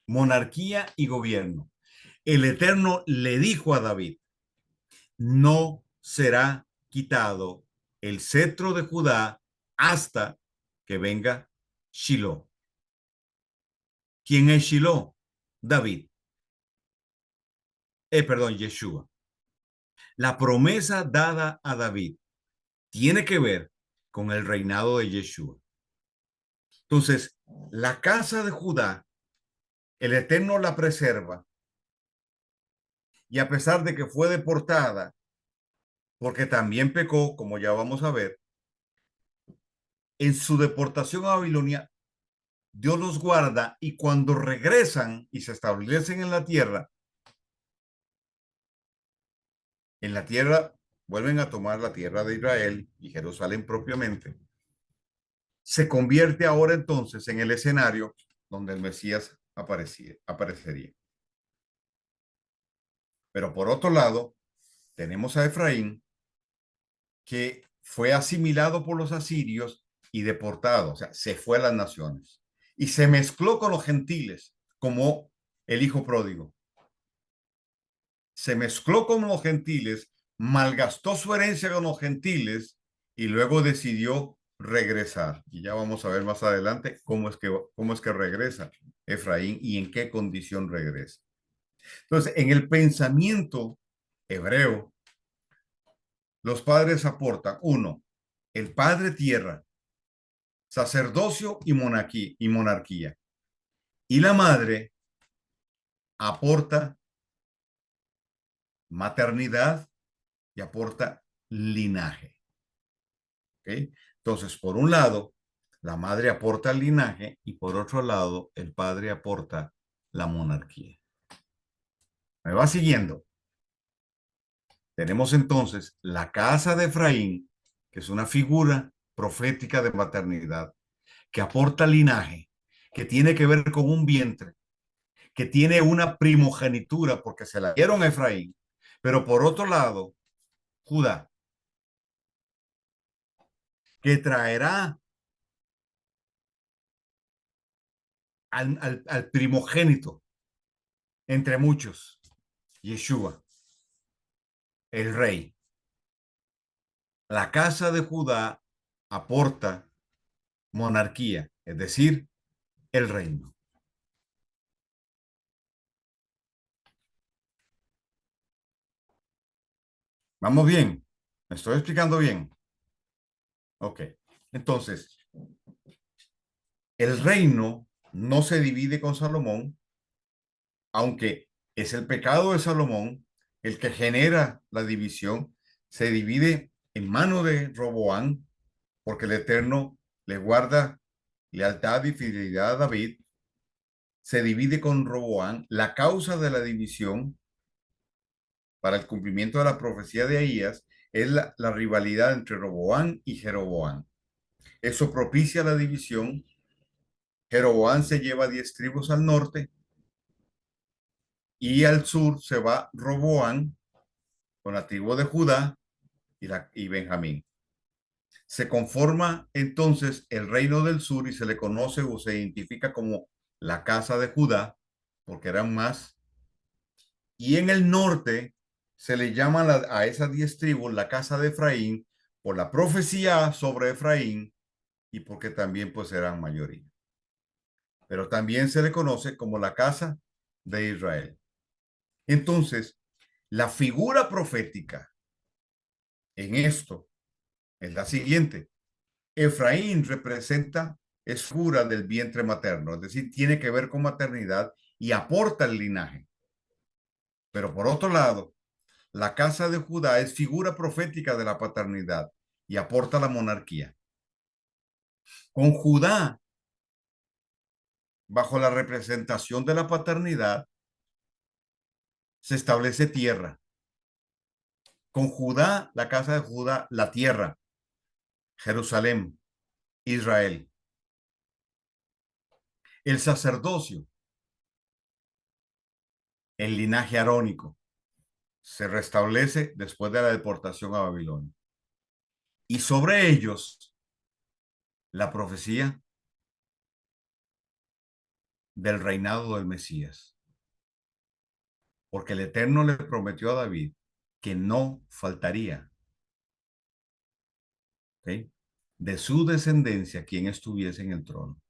Monarquía y gobierno. El Eterno le dijo a David, no será quitado el cetro de Judá hasta que venga Shiloh. ¿Quién es Shiloh? David. Perdón, Yeshua. La promesa dada a David tiene que ver con el reinado de Yeshua. Entonces, la casa de Judá, el Eterno la preserva y a pesar de que fue deportada, porque también pecó, como ya vamos a ver, en su deportación a Babilonia, Dios los guarda y cuando regresan y se establecen en la tierra, vuelven a tomar la tierra de Israel y Jerusalén propiamente, se convierte ahora entonces en el escenario donde el Mesías aparecería. Pero por otro lado, tenemos a Efraín, que fue asimilado por los asirios y deportado, o sea, se fue a las naciones y se mezcló con los gentiles como el hijo pródigo. Se mezcló con los gentiles, malgastó su herencia con los gentiles y luego decidió regresar. Y ya vamos a ver más adelante cómo es que regresa Efraín y en qué condición regresa. Entonces, en el pensamiento hebreo, los padres aportan, uno, el padre tierra, sacerdocio y monarquía. Y la madre aporta maternidad y aporta linaje. ¿Ok? Entonces, por un lado, la madre aporta el linaje y por otro lado, el padre aporta la monarquía. ¿Me va siguiendo? Tenemos entonces la casa de Efraín, que es una figura profética de maternidad, que aporta linaje, que tiene que ver con un vientre, que tiene una primogenitura porque se la dieron a Efraín, pero por otro lado, Judá, que traerá al primogénito entre muchos, Yeshua, el rey. La casa de Judá aporta monarquía, es decir, el reino. Vamos bien. ¿Me estoy explicando bien? Ok. Entonces, el reino no se divide con Salomón, aunque es el pecado de Salomón el que genera la división. Se divide en mano de Roboán, porque el Eterno le guarda lealtad y fidelidad a David. Se divide con Roboán. La causa de la división para el cumplimiento de la profecía de Ahías es la rivalidad entre Roboán y Jeroboán. Eso propicia la división. Jeroboán se lleva 10 tribus al norte y al sur se va Roboán con la tribu de Judá y Benjamín. Se conforma entonces el reino del sur y se le conoce o se identifica como la casa de Judá, porque eran más. Y en el norte se le llama a esas 10 tribus la casa de Efraín por la profecía sobre Efraín y porque también pues eran mayoría. Pero también se le conoce como la casa de Israel. Entonces, la figura profética en esto es la siguiente. Efraín representa, es figura del vientre materno, es decir, tiene que ver con maternidad y aporta el linaje. Pero por otro lado, la casa de Judá es figura profética de la paternidad y aporta la monarquía. Con Judá, bajo la representación de la paternidad, se establece tierra. Con Judá, la casa de Judá, la tierra, Jerusalén, Israel. El sacerdocio, el linaje arónico, se restablece después de la deportación a Babilonia. Y sobre ellos, la profecía del reinado del Mesías. Porque el Eterno le prometió a David que no faltaría, ¿ok?, de su descendencia quien estuviese en el trono.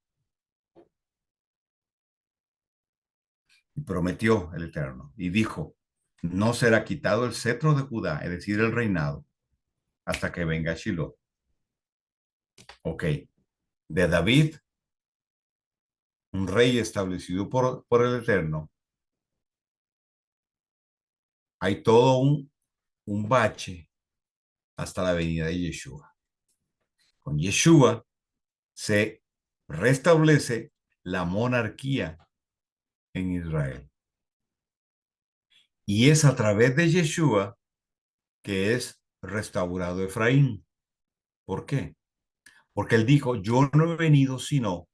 Y prometió el Eterno y dijo, no será quitado el cetro de Judá, es decir, el reinado, hasta que venga Shiloh. Ok, de David, un rey establecido por el Eterno, hay todo un bache hasta la venida de Yeshua. Con Yeshua se restablece la monarquía en Israel. Y es a través de Yeshua que es restaurado Efraín. ¿Por qué? Porque él dijo, yo no he venido sino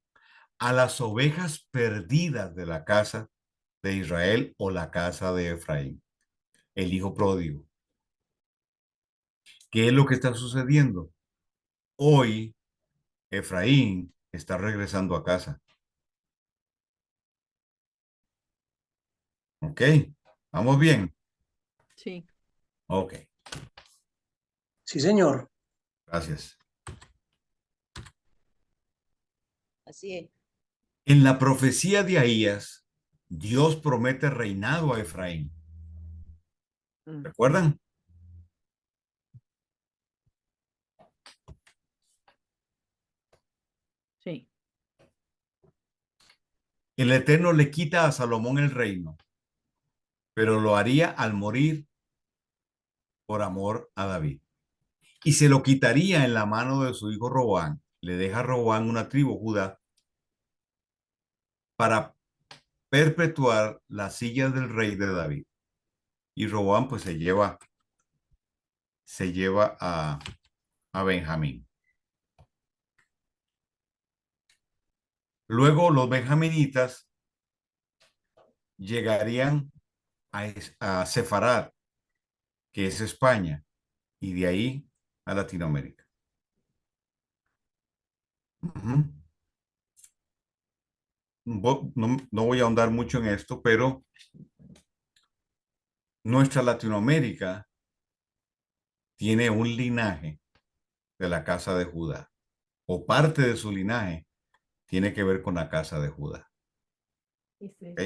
a las ovejas perdidas de la casa de Israel o la casa de Efraín, el hijo pródigo. ¿Qué es lo que está sucediendo? Hoy Efraín está regresando a casa. ¿Ok? ¿Vamos bien? Sí. Ok, Sí, señor. gracias. Así es. En la profecía de Ahías, Dios promete reinado a Efraín. Mm, ¿Recuerdan? sí. El Eterno le quita a Salomón el reino, pero lo haría al morir por amor a David. Y se lo quitaría en la mano de su hijo Roboán. Le deja a Roboán una tribu, Judá, para perpetuar la silla del rey de David. Y Roboán pues se lleva a Benjamín. Luego los benjaminitas llegarían a Sefarad, que es España, y de ahí a Latinoamérica. Ujú. No voy a ahondar mucho en esto, pero nuestra Latinoamérica tiene un linaje de la casa de Judá, o parte de su linaje tiene que ver con la casa de Judá. ¿Ok?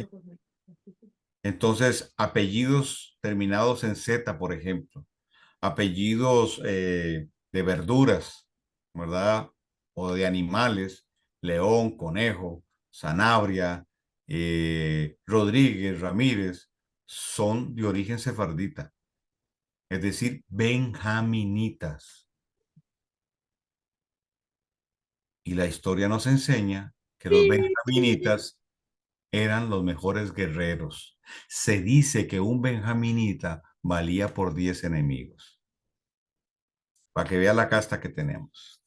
Entonces, apellidos terminados en Z, por ejemplo, apellidos de verduras, ¿verdad? O de animales, León, Conejo, Sanabria, Rodríguez, Ramírez, son de origen sefardita, es decir, benjaminitas. Y la historia nos enseña que los benjaminitas eran los mejores guerreros. Se dice que un benjaminita valía por 10 enemigos. Para que vea la casta que tenemos.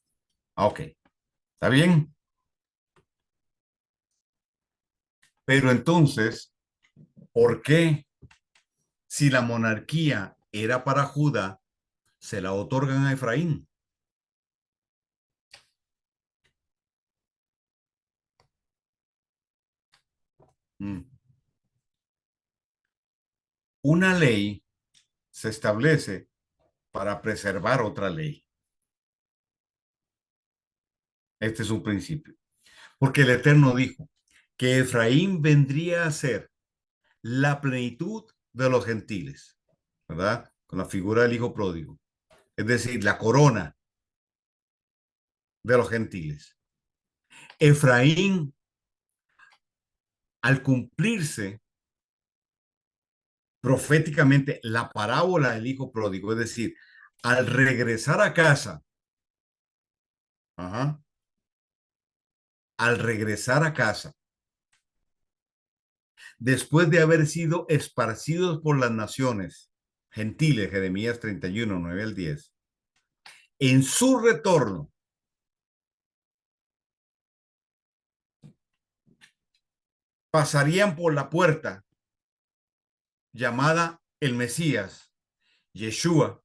Ok, ¿está bien? Pero entonces, ¿por qué si la monarquía era para Judá, se la otorgan a Efraín? Mm. Una ley se establece para preservar otra ley. Este es un principio. Porque el Eterno dijo que Efraín vendría a ser la plenitud de los gentiles, ¿verdad? Con la figura del hijo pródigo. Es decir, la corona de los gentiles. Efraín, al cumplirse proféticamente la parábola del hijo pródigo, es decir, al regresar a casa, ajá, al regresar a casa, después de haber sido esparcidos por las naciones gentiles, Jeremías 31, 9 al 10, en su retorno, pasarían por la puerta llamada el Mesías, Yeshua,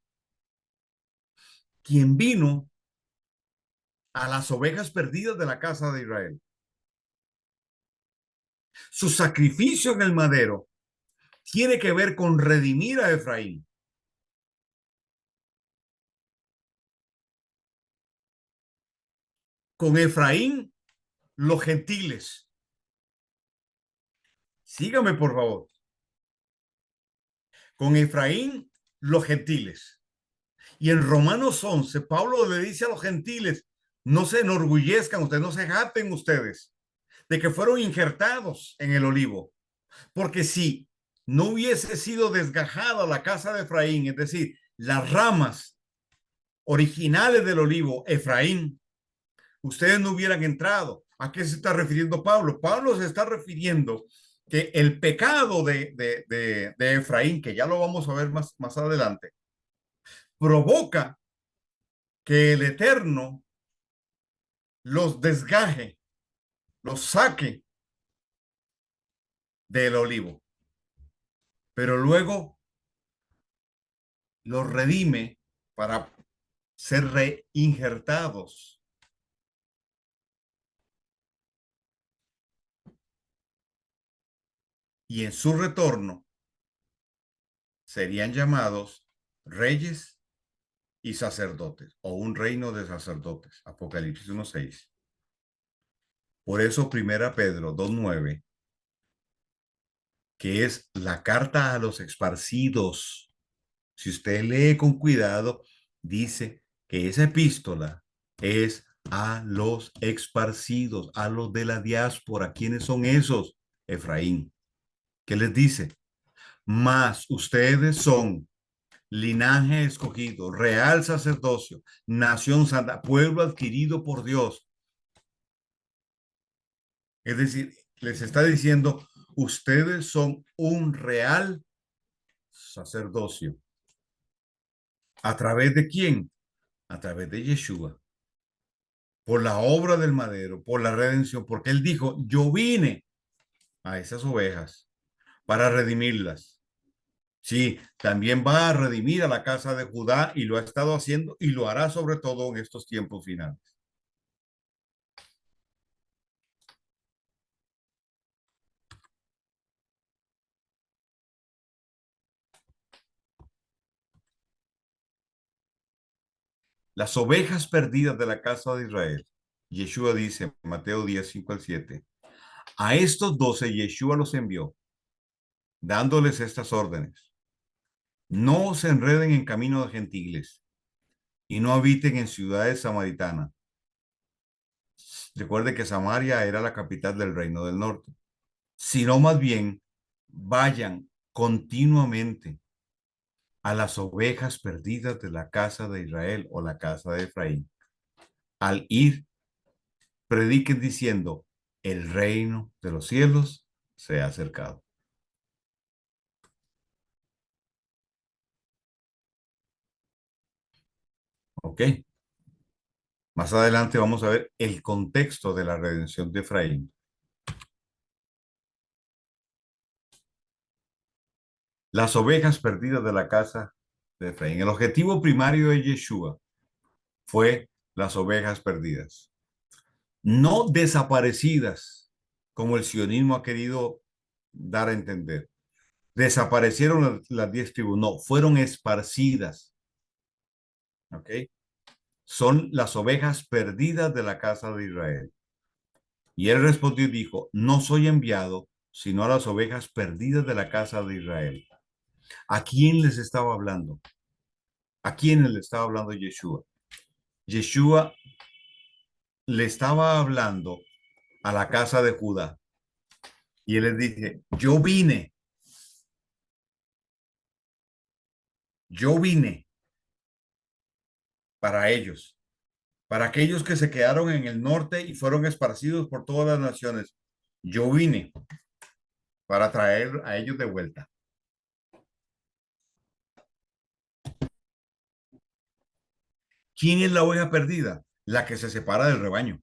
quien vino a las ovejas perdidas de la casa de Israel. Su sacrificio en el madero tiene que ver con redimir a Efraín. Con Efraín, los gentiles. Sígame, por favor. Con Efraín, los gentiles. Y en Romanos 11, Pablo le dice a los gentiles, no se enorgullezcan ustedes, no se jacten ustedes de que fueron injertados en el olivo. Porque si no hubiese sido desgajada la casa de Efraín, es decir, las ramas originales del olivo, Efraín, ustedes no hubieran entrado. ¿A qué se está refiriendo Pablo? Pablo se está refiriendo que el pecado de Efraín, que ya lo vamos a ver más adelante, provoca que el Eterno los desgaje, los saque del olivo, pero luego los redime para ser reinjertados. Y en su retorno serían llamados reyes y sacerdotes, o un reino de sacerdotes. Apocalipsis 1:6. Por eso Primera Pedro 2:9, que es la carta a los esparcidos. Si usted lee con cuidado, dice que esa epístola es a los esparcidos, a los de la diáspora. ¿Quiénes son esos? Efraín. ¿Qué les dice? Mas ustedes son linaje escogido, real sacerdocio, nación santa, pueblo adquirido por Dios. Es decir, les está diciendo, ustedes son un real sacerdocio. ¿A través de quién? A través de Yeshua. Por la obra del madero, por la redención, porque él dijo, yo vine a esas ovejas para redimirlas. Sí, también va a redimir a la casa de Judá y lo ha estado haciendo y lo hará sobre todo en estos tiempos finales. Las ovejas perdidas de la casa de Israel. Yeshua dice, Mateo 10, 5 al 7, a estos 12 Yeshua los envió, dándoles estas órdenes. No se enreden en camino de gentiles y no habiten en ciudades samaritanas. Recuerde que Samaria era la capital del reino del norte, sino más bien vayan continuamente a las ovejas perdidas de la casa de Israel o la casa de Efraín. Al ir, prediquen diciendo, el reino de los cielos se ha acercado. ¿Ok? Más adelante vamos a ver el contexto de la redención de Efraín. Las ovejas perdidas de la casa de Efraín. El objetivo primario de Yeshua fue las ovejas perdidas. No desaparecidas, como el sionismo ha querido dar a entender. Desaparecieron las 10 tribus, no, fueron esparcidas. ¿Ok? Son las ovejas perdidas de la casa de Israel. Y él respondió y dijo, no soy enviado, sino a las ovejas perdidas de la casa de Israel. ¿A quién les estaba hablando? ¿A quién le estaba hablando Yeshua? Yeshua le estaba hablando a la casa de Judá. Y él les dice, yo vine para ellos, para aquellos que se quedaron en el norte y fueron esparcidos por todas las naciones. Yo vine para traer a ellos de vuelta. ¿Quién es la oveja perdida? La que se separa del rebaño.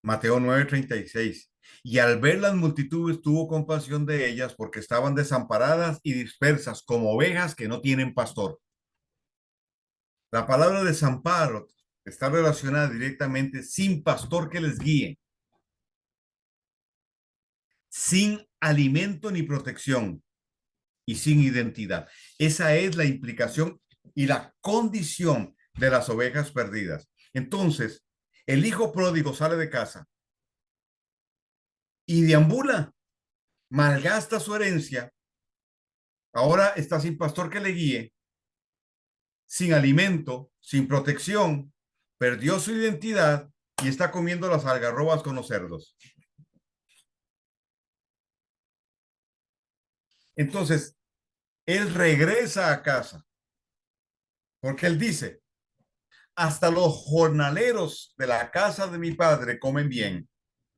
Mateo 9:36. Y al ver las multitudes tuvo compasión de ellas porque estaban desamparadas y dispersas como ovejas que no tienen pastor. La palabra desamparo está relacionada directamente sin pastor que les guíe, sin alimento ni protección y sin identidad. Esa es la implicación y la condición de las ovejas perdidas. Entonces, el hijo pródigo sale de casa y deambula, malgasta su herencia, ahora está sin pastor que le guíe, sin alimento, sin protección, perdió su identidad y está comiendo las algarrobas con los cerdos. Entonces, él regresa a casa porque él dice, hasta los jornaleros de la casa de mi padre comen bien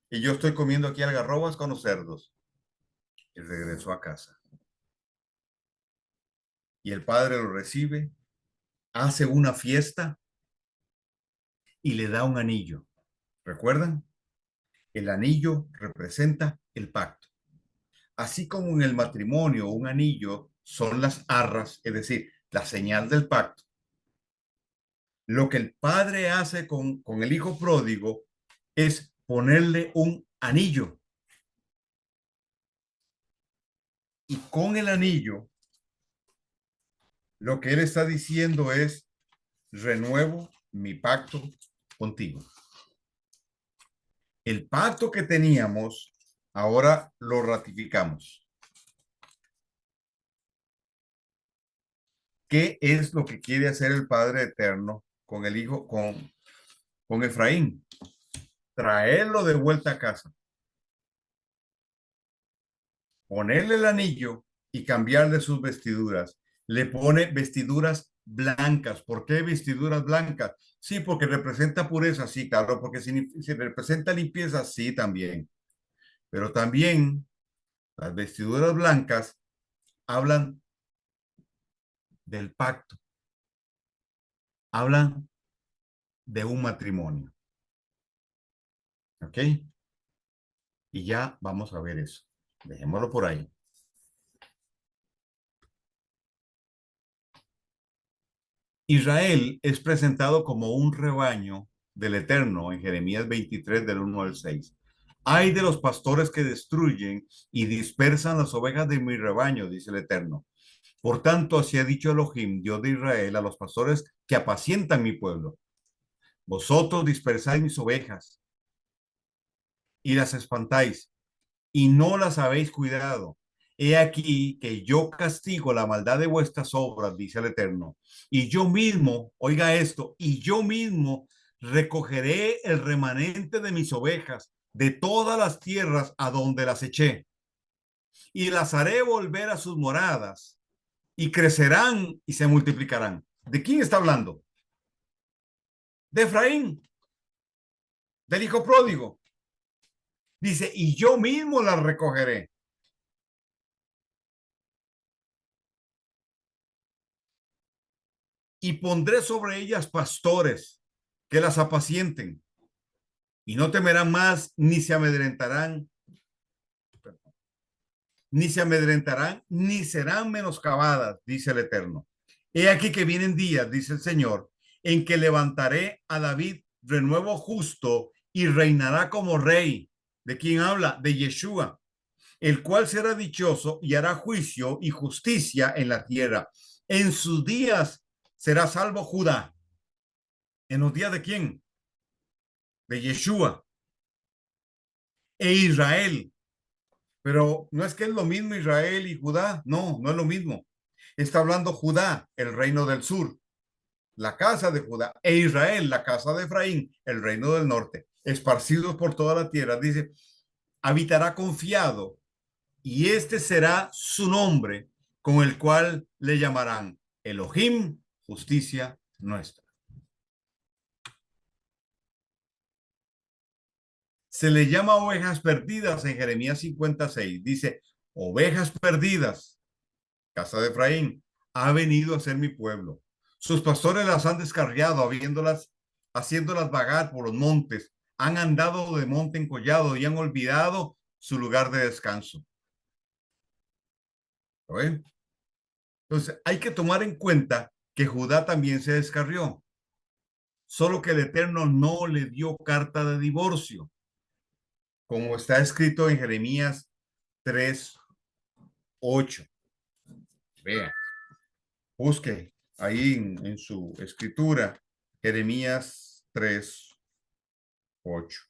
y yo estoy comiendo aquí algarrobas con los cerdos. Y regresó a casa. Y el padre lo recibe, hace una fiesta y le da un anillo. ¿Recuerdan? El anillo representa el pacto. Así como en el matrimonio un anillo son las arras, es decir, la señal del pacto. Lo que el padre hace con el hijo pródigo es ponerle un anillo. Y con el anillo, lo que él está diciendo es, renuevo mi pacto contigo. El pacto que teníamos, ahora lo ratificamos. ¿Qué es lo que quiere hacer el Padre Eterno con el Hijo, con Efraín? Traerlo de vuelta a casa, ponerle el anillo y cambiarle sus vestiduras. Le pone vestiduras blancas. ¿Por qué vestiduras blancas? Sí, porque representa pureza, sí, claro, porque si representa limpieza, sí, también. Pero también las vestiduras blancas hablan del pacto, hablan de un matrimonio. ¿Ok? Y ya vamos a ver eso. Dejémoslo por ahí. Israel es presentado como un rebaño del Eterno en Jeremías 23 del 1 al 6. Ay de los pastores que destruyen y dispersan las ovejas de mi rebaño, dice el Eterno. Por tanto, así ha dicho Elohim, Dios de Israel, a los pastores que apacientan mi pueblo. Vosotros dispersáis mis ovejas y las espantáis y no las habéis cuidado. he aquí que yo castigo la maldad de vuestras obras, dice el Eterno, y yo mismo, oiga esto, y yo mismo recogeré el remanente de mis ovejas de todas las tierras a donde las eché, y las haré volver a sus moradas, y crecerán y se multiplicarán. ¿De quién está hablando? De Efraín, del hijo pródigo. Dice, y yo mismo las recogeré. Y pondré sobre ellas pastores que las apacienten, y no temerán más, ni serán menoscabadas, dice el Eterno. He aquí que vienen días, dice el Señor, en que levantaré a David renuevo justo y reinará como rey. ¿De quién habla? De Yeshua, el cual será dichoso y hará juicio y justicia en la tierra. En sus días será salvo Judá. ¿En los días de quién? De Yeshua. E Israel. Pero no es que es lo mismo Israel y Judá. No, no es lo mismo. Está hablando Judá, el reino del sur, la casa de Judá, e Israel, la casa de Efraín, el reino del norte, esparcidos por toda la tierra. Dice, habitará confiado, y este será su nombre, con el cual le llamarán Elohim, justicia nuestra. Se le llama ovejas perdidas en Jeremías 56. Dice, ovejas perdidas, casa de Efraín, ha venido a ser mi pueblo. Sus pastores las han descarriado, haciéndolas vagar por los montes. Han andado de monte en collado y han olvidado su lugar de descanso. ¿Lo ven? Entonces, hay que tomar en cuenta que Judá también se descarrió, solo que el Eterno no le dio carta de divorcio, como está escrito en Jeremías 3:8. Vean, busque ahí en su escritura, Jeremías 3:8.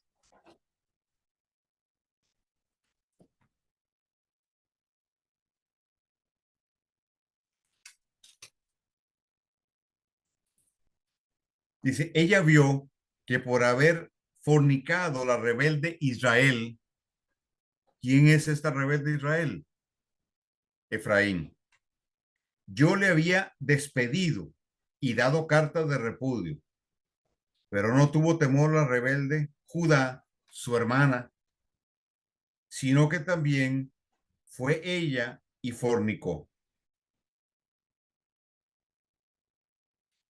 Dice, ella vio que por haber fornicado la rebelde Israel. ¿Quién es esta rebelde Israel? Efraín. Yo le había despedido y dado cartas de repudio, pero no tuvo temor la rebelde Judá, su hermana, sino que también fue ella y fornicó.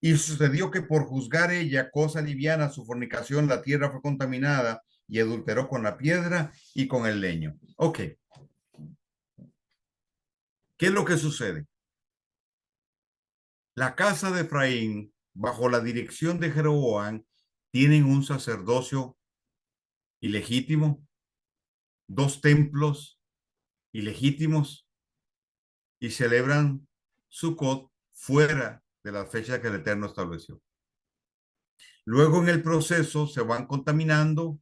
Y sucedió que por juzgar ella cosa liviana su fornicación, la tierra fue contaminada y adulteró con la piedra y con el leño. Ok. ¿Qué es lo que sucede? La casa de Efraín, bajo la dirección de Jeroboam, tienen un sacerdocio ilegítimo, dos templos ilegítimos y celebran Sukkot fuera de la fecha que el Eterno estableció. Luego en el proceso se van contaminando,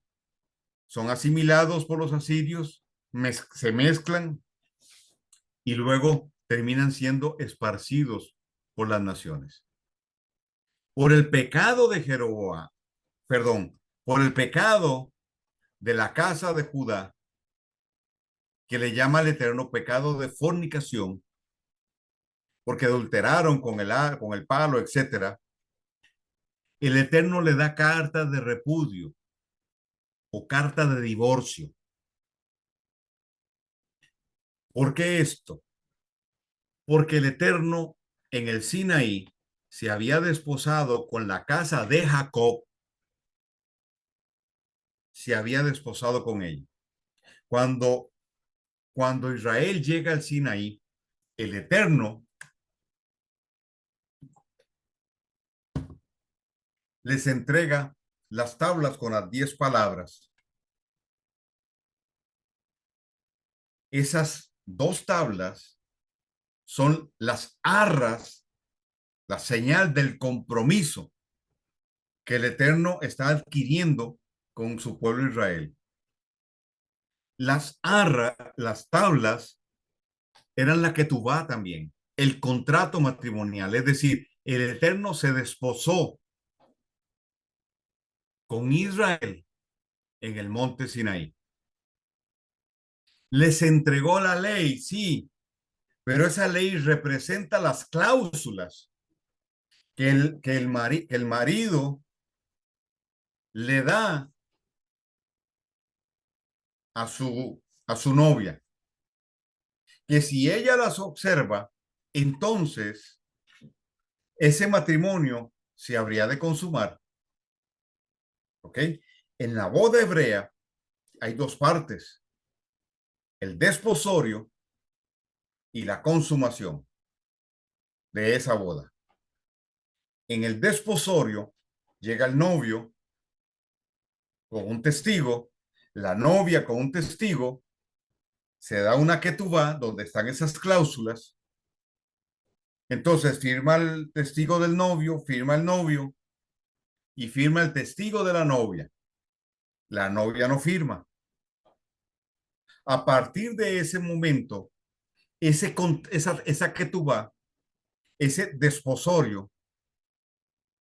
son asimilados por los asirios, se mezclan y luego terminan siendo esparcidos por las naciones. Por el pecado de Jeroboam, perdón, por el pecado de la casa de Judá, que le llama al Eterno pecado de fornicación, porque adulteraron con el palo, etcétera. El Eterno le da carta de repudio o carta de divorcio. ¿Por qué esto? Porque el Eterno en el Sinaí se había desposado con la casa de Jacob, se había desposado con ella. Cuando Israel llega al Sinaí, el Eterno les entrega las tablas con las 10 palabras. Esas 2 tablas son las arras, la señal del compromiso que el Eterno está adquiriendo con su pueblo Israel. Las tablas eran la ketubá también, el contrato matrimonial, es decir, el Eterno se desposó con Israel en el monte Sinaí. Les entregó la ley, sí, pero esa ley representa las cláusulas que el marido le da a su novia, que si ella las observa, entonces ese matrimonio se habría de consumar. ¿Ok? En la boda hebrea hay dos partes, el desposorio y la consumación de esa boda. En el desposorio llega el novio con un testigo, la novia con un testigo, se da una ketubá donde están esas cláusulas. Entonces firma el testigo del novio, firma el novio y firma el testigo de la novia. La novia no firma. A partir de ese momento, esa ketubá, ese desposorio,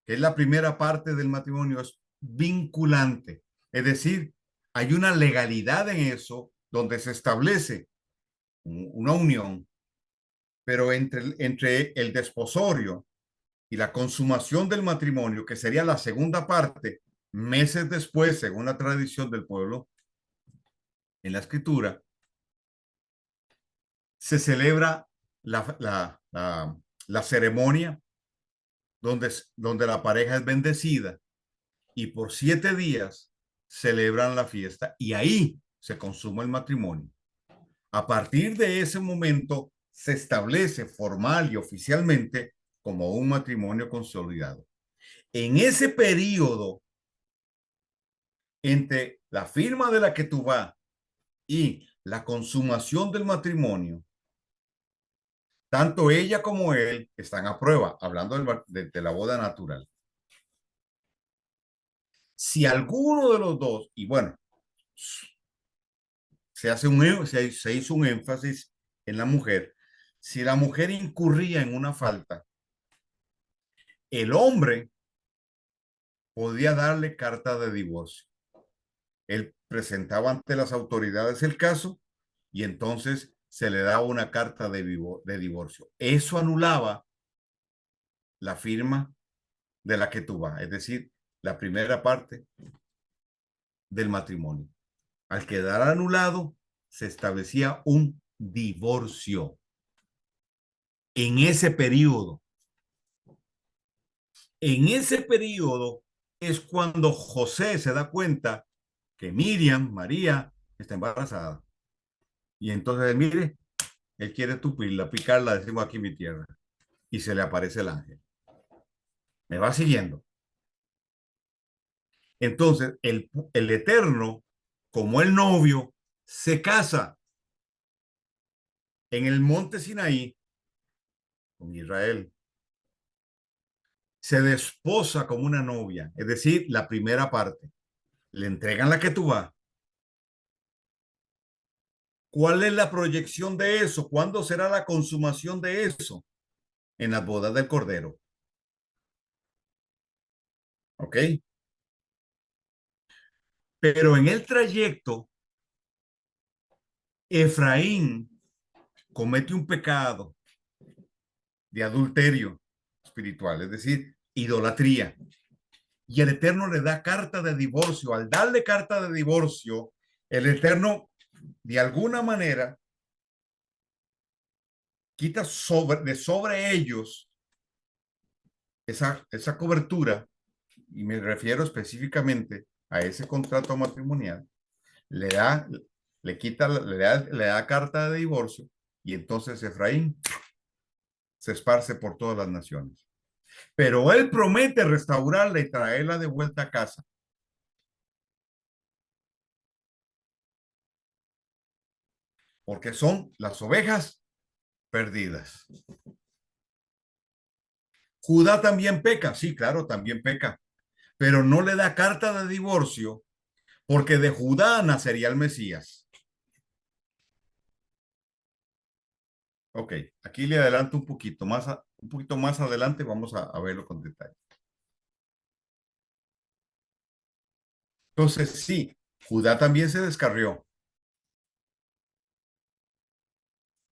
que es la primera parte del matrimonio, es vinculante. Es decir, hay una legalidad en eso donde se establece una unión, pero entre el desposorio y la consumación del matrimonio, que sería la segunda parte, meses después, según la tradición del pueblo, en la escritura, se celebra la ceremonia donde la pareja es bendecida y por 7 días celebran la fiesta y ahí se consuma el matrimonio. A partir de ese momento se establece formal y oficialmente como un matrimonio consolidado. En ese periodo entre la firma de la ketubá y la consumación del matrimonio, tanto ella como él están a prueba, hablando de la boda natural. Si alguno de los dos, y bueno, se hizo un énfasis en la mujer, si la mujer incurría en una falta, el hombre podía darle carta de divorcio. Él presentaba ante las autoridades el caso y entonces se le daba una carta de divorcio. Eso anulaba la firma de la ketubá, es decir, la primera parte del matrimonio. Al quedar anulado, se establecía un divorcio. En ese periodo es cuando José se da cuenta que Miriam, María, está embarazada. Y entonces, mire, él quiere tupirla, picarla, decimos aquí en mi tierra. Y se le aparece el ángel. ¿Me va siguiendo? Entonces, el Eterno, como el novio, se casa en el monte Sinaí con Israel. Se desposa como una novia, es decir, la primera parte. Le entregan la ketubá. ¿Cuál es la proyección de eso? ¿Cuándo será la consumación de eso? En las bodas del Cordero. ¿Ok? Pero en el trayecto, Efraín comete un pecado de adulterio espiritual, es decir, idolatría. Y el Eterno le da carta de divorcio. Al darle carta de divorcio, el Eterno, de alguna manera, quita sobre ellos esa cobertura, y me refiero específicamente a ese contrato matrimonial, le da, le quita, le da carta de divorcio, y entonces Efraín se esparce por todas las naciones. Pero él promete restaurarla y traerla de vuelta a casa. Porque son las ovejas perdidas. Judá también peca, sí, claro, también peca, pero no le da carta de divorcio porque de Judá nacería el Mesías. Ok, aquí le adelanto un poquito más, un poquito más adelante, vamos a verlo con detalle. Entonces, sí, Judá también se descarrió,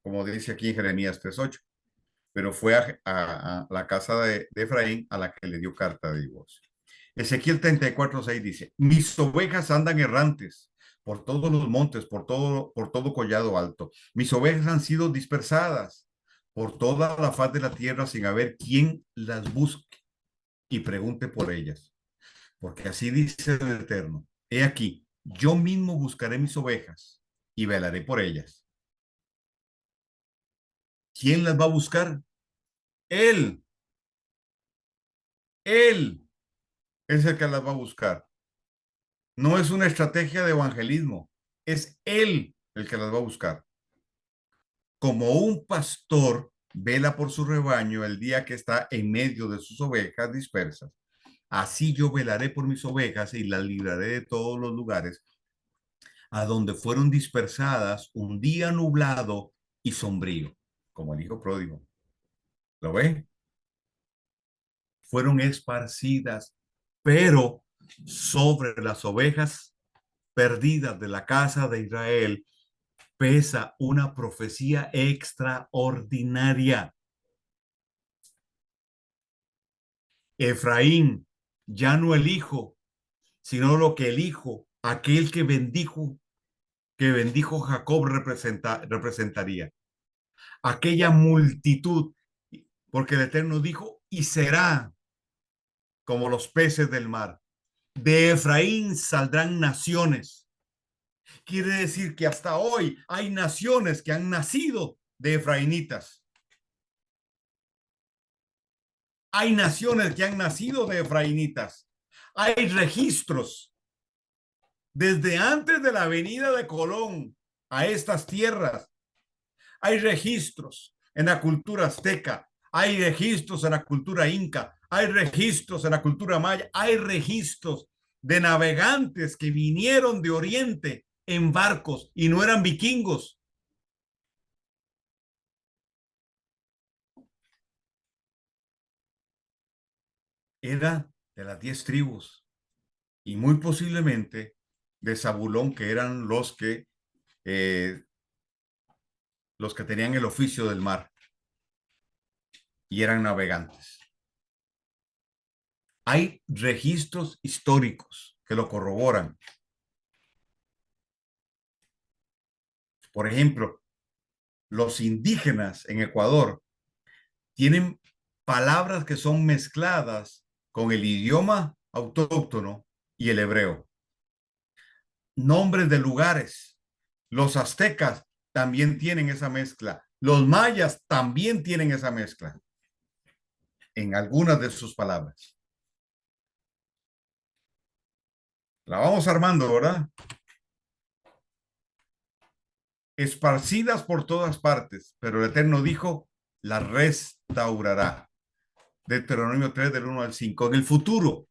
como dice aquí en Jeremías 3:8, pero fue a la casa de Efraín a la que le dio carta de divorcio. Ezequiel 34:6 dice, mis ovejas andan errantes por todos los montes, por todo collado alto. Mis ovejas han sido dispersadas por toda la faz de la tierra sin haber quien las busque y pregunte por ellas. Porque así dice el Eterno, he aquí, yo mismo buscaré mis ovejas y velaré por ellas. ¿Quién las va a buscar? Él, él es el que las va a buscar. No es una estrategia de evangelismo, es él el que las va a buscar. Como un pastor vela por su rebaño el día que está en medio de sus ovejas dispersas, así yo velaré por mis ovejas y las libraré de todos los lugares a donde fueron dispersadas un día nublado y sombrío, como el hijo pródigo. ¿Lo ve? Fueron esparcidas, pero sobre las ovejas perdidas de la casa de Israel pesa una profecía extraordinaria. Efraín, ya no el hijo, sino lo que el hijo, aquel que bendijo Jacob representaría. Aquella multitud, porque el Eterno dijo, y será como los peces del mar. De Efraín saldrán naciones. Quiere decir que hasta hoy hay naciones que han nacido de efraínitas. Hay naciones que han nacido de efraínitas. Hay registros desde antes de la venida de Colón a estas tierras. Hay registros en la cultura azteca, hay registros en la cultura inca, hay registros en la cultura maya, hay registros de navegantes que vinieron de Oriente en barcos y no eran vikingos. Era de las 10 tribus y muy posiblemente de Zabulón, que eran los que tenían el oficio del mar y eran navegantes. Hay registros históricos que lo corroboran. Por ejemplo, los indígenas en Ecuador tienen palabras que son mezcladas con el idioma autóctono y el hebreo. Nombres de lugares. Los aztecas también tienen esa mezcla. Los mayas también tienen esa mezcla en algunas de sus palabras. La vamos armando, ¿verdad? Esparcidas por todas partes, pero el Eterno dijo, la restaurará. Deuteronomio 3 del 1 al 5. En el futuro,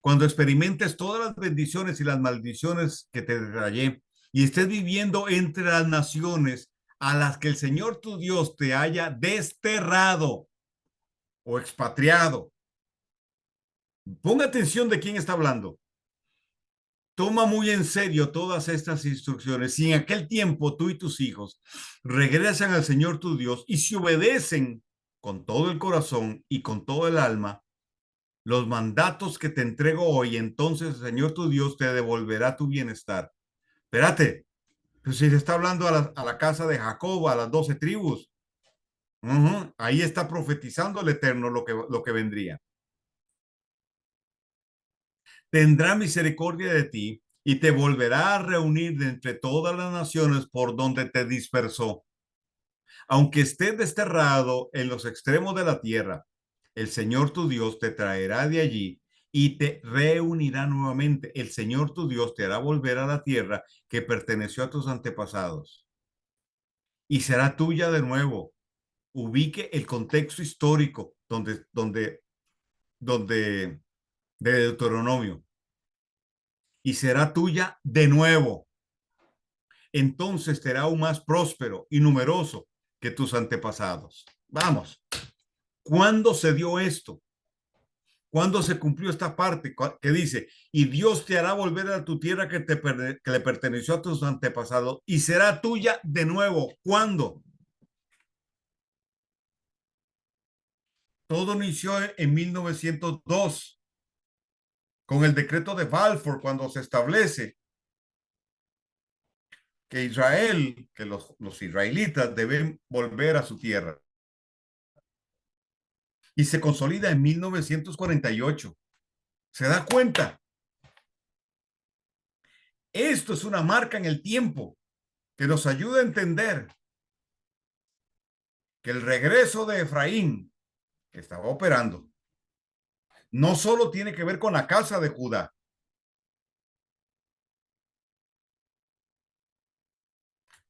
cuando experimentes todas las bendiciones y las maldiciones que te detallé y estés viviendo entre las naciones a las que el Señor tu Dios te haya desterrado o expatriado. Ponga atención de quién está hablando. Toma muy en serio todas estas instrucciones. Si en aquel tiempo tú y tus hijos regresan al Señor tu Dios y se obedecen con todo el corazón y con todo el alma los mandatos que te entrego hoy, entonces el Señor tu Dios te devolverá tu bienestar. Espérate, pues si se está hablando a la casa de Jacob, a las 12 tribus, ahí está profetizando el Eterno lo que vendría. Tendrá misericordia de ti y te volverá a reunir de entre todas las naciones por donde te dispersó. Aunque estés desterrado en los extremos de la tierra, el Señor tu Dios te traerá de allí y te reunirá nuevamente. El Señor tu Dios te hará volver a la tierra que perteneció a tus antepasados y será tuya de nuevo. Ubique el contexto histórico donde de Deuteronomio y será tuya de nuevo. Entonces será aún más próspero y numeroso que tus antepasados. Vamos, ¿cuándo se dio esto? ¿Cuándo se cumplió esta parte que dice, y Dios te hará volver a tu tierra que le perteneció a tus antepasados y será tuya de nuevo? ¿Cuándo? Todo inició en 1902 con el decreto de Balfour, cuando se establece que Israel, que los israelitas deben volver a su tierra. Y se consolida en 1948. ¿Se da cuenta? Esto es una marca en el tiempo que nos ayuda a entender que el regreso de Efraín, que estaba operando, no solo tiene que ver con la casa de Judá.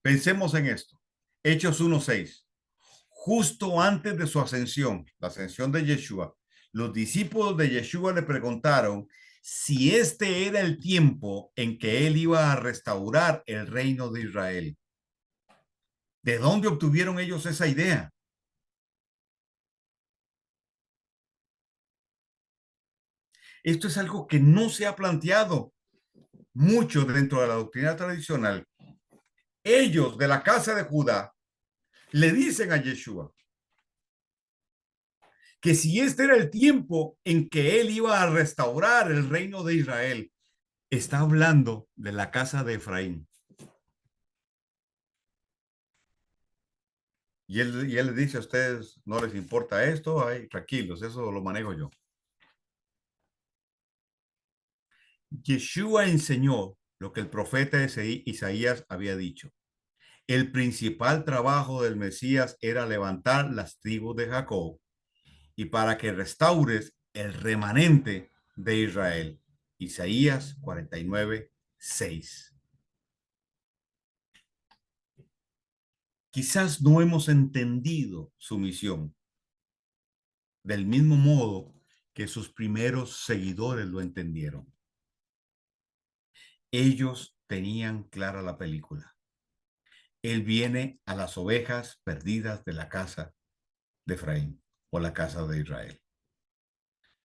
Pensemos en esto. Hechos 1:6. Justo antes de su ascensión, la ascensión de Yeshua, los discípulos de Yeshua le preguntaron si este era el tiempo en que él iba a restaurar el reino de Israel. ¿De dónde obtuvieron ellos esa idea? Esto es algo que no se ha planteado mucho dentro de la doctrina tradicional. Ellos de la casa de Judá le dicen a Yeshua que si este era el tiempo en que él iba a restaurar el reino de Israel, está hablando de la casa de Efraín. Y él les dice a ustedes, no les importa esto, ay, tranquilos, eso lo manejo yo. Yeshua enseñó lo que el profeta Isaías había dicho. El principal trabajo del Mesías era levantar las tribus de Jacob y para que restaures el remanente de Israel. Isaías 49:6. Quizás no hemos entendido su misión del mismo modo que sus primeros seguidores lo entendieron. Ellos tenían clara la película. Él viene a las ovejas perdidas de la casa de Efraín o la casa de Israel.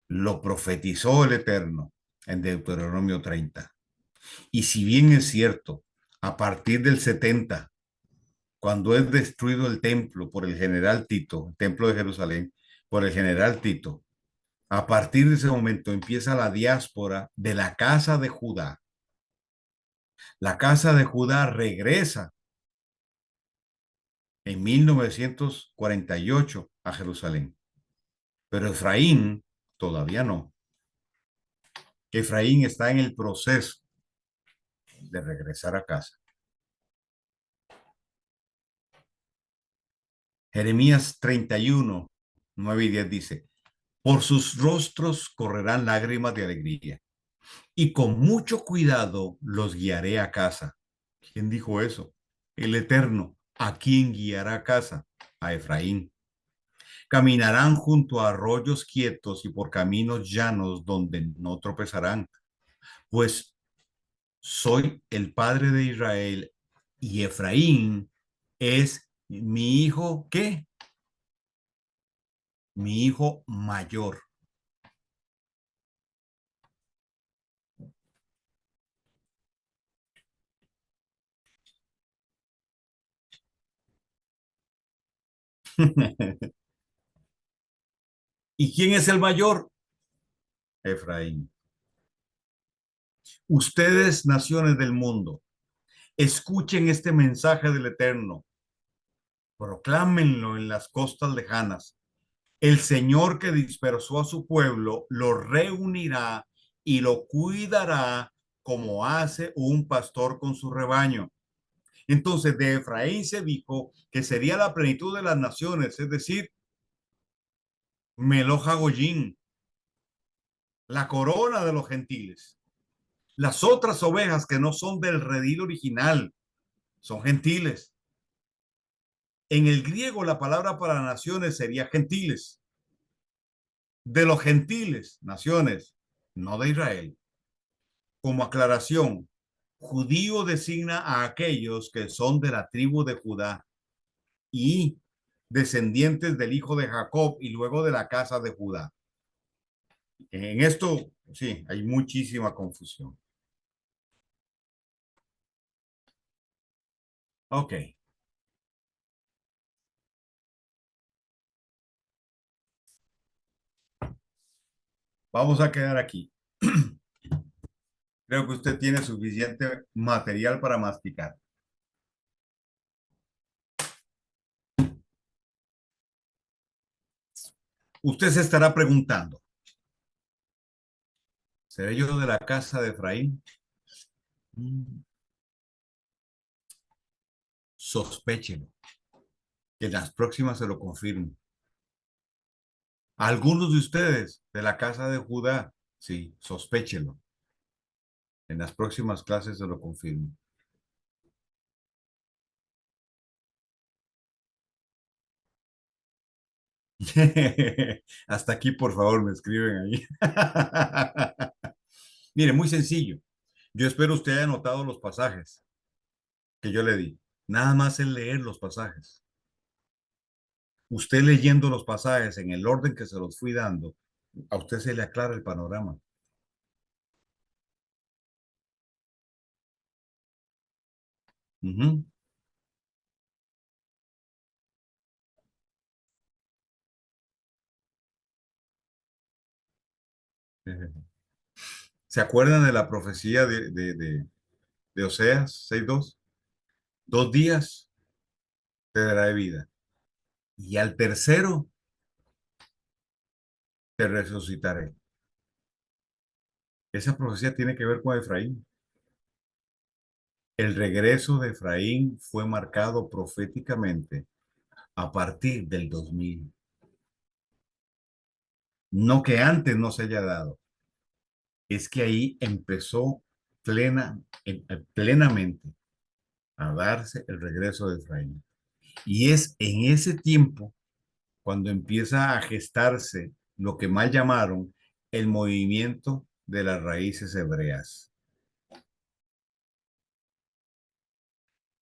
Lo profetizó el Eterno en Deuteronomio 30. Y si bien es cierto, a partir del 70, cuando es destruido el templo por el general Tito, el templo de Jerusalén, por el general Tito, a partir de ese momento empieza la diáspora de la casa de Judá. La casa de Judá regresa en 1948 a Jerusalén, pero Efraín todavía no. Efraín está en el proceso de regresar a casa. Jeremías 31:9 y 10 dice, por sus rostros correrán lágrimas de alegría y con mucho cuidado los guiaré a casa. ¿Quién dijo eso? El Eterno. ¿A quién guiará a casa? A Efraín. Caminarán junto a arroyos quietos y por caminos llanos donde no tropezarán, pues soy el padre de Israel y Efraín es mi hijo, ¿qué? Mi hijo mayor. ¿Y quién es el mayor? Efraín. Ustedes, naciones del mundo, escuchen este mensaje del Eterno. Proclámenlo en las costas lejanas. El Señor que dispersó a su pueblo lo reunirá y lo cuidará como hace un pastor con su rebaño. Entonces de Efraín se dijo que sería la plenitud de las naciones, es decir, Meloj HaGoyim, la corona de los gentiles. Las otras ovejas que no son del redil original son gentiles. En el griego la palabra para naciones sería gentiles. De los gentiles, naciones, no de Israel. Como aclaración, judío designa a aquellos que son de la tribu de Judá. y descendientes del hijo de Jacob y luego de la casa de Judá. En esto, sí, hay muchísima confusión. Ok. Vamos a quedar aquí. Creo que usted tiene suficiente material para masticar. Usted se estará preguntando, ¿seré yo de la casa de Efraín? Sospéchelo, que en las próximas se lo confirmo. Algunos de ustedes de la casa de Judá, sí, sospéchelo. En las próximas clases se lo confirmo. Hasta aquí, por favor, me escriben ahí. Mire, muy sencillo. Yo espero usted haya anotado los pasajes que yo le di. Nada más es leer los pasajes. Usted leyendo los pasajes en el orden que se los fui dando, a usted se le aclara el panorama. Ujú. ¿Se acuerdan de la profecía de Oseas 6:2? 2 días te daré vida y al tercero te resucitaré. Esa profecía tiene que ver con Efraín. El regreso de Efraín fue marcado proféticamente a partir del 2000. No que antes no se haya dado, es que ahí empezó plenamente a darse el regreso de Efraín. Y es en ese tiempo cuando empieza a gestarse lo que mal llamaron el movimiento de las raíces hebreas.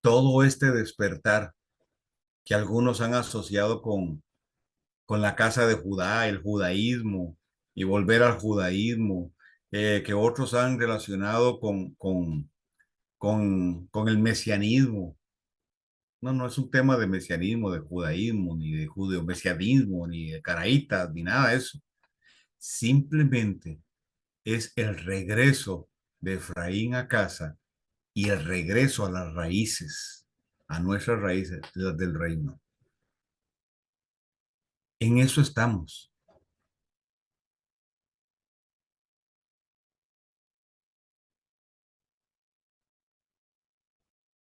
Todo este despertar que algunos han asociado con la casa de Judá, el judaísmo y volver al judaísmo, que otros han relacionado con el mesianismo. No, no es un tema de mesianismo, de judaísmo, ni de judeo-mesianismo, ni de caraítas, ni nada de eso. Simplemente es el regreso de Efraín a casa y el regreso a las raíces, a nuestras raíces, las del reino. En eso estamos.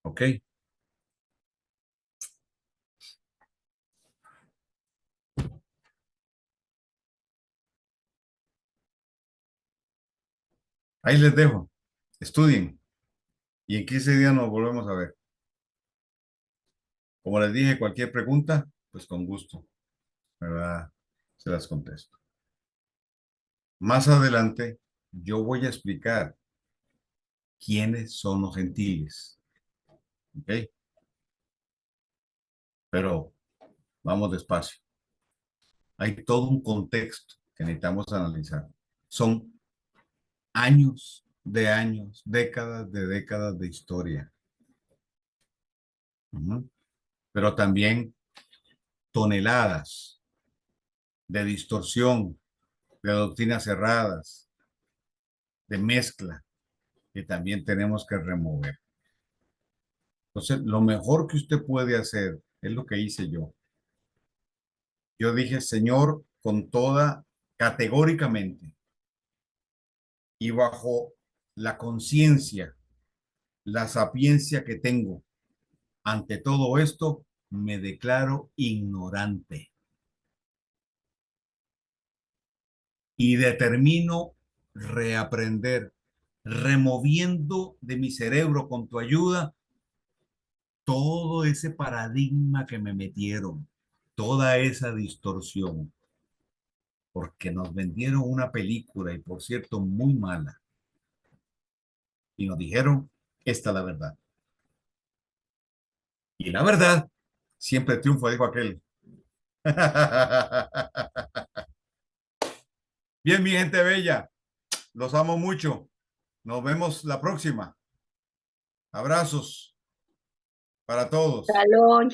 ¿Ok? Ahí les dejo. Estudien. Y en 15 días nos volvemos a ver. Como les dije, cualquier pregunta, pues con gusto, ¿verdad? Se las contesto. Más adelante, yo voy a explicar quiénes son los gentiles. ¿Ok? Pero vamos despacio. Hay todo un contexto que necesitamos analizar. Son años, décadas de historia. Ujú. Pero también toneladas de distorsión, de doctrinas cerradas, de mezcla que también tenemos que remover. Entonces, lo mejor que usted puede hacer es lo que hice yo. Yo dije, Señor, con toda, categóricamente y bajo la conciencia, la sapiencia que tengo, ante todo esto, me declaro ignorante y determino reaprender, removiendo de mi cerebro con tu ayuda todo ese paradigma que me metieron, toda esa distorsión, porque nos vendieron una película y por cierto muy mala y nos dijeron, esta es la verdad. Y la verdad Siempre triunfa, dijo aquel. Bien, mi gente bella, los amo mucho. Nos vemos la próxima. Abrazos para todos. Salón.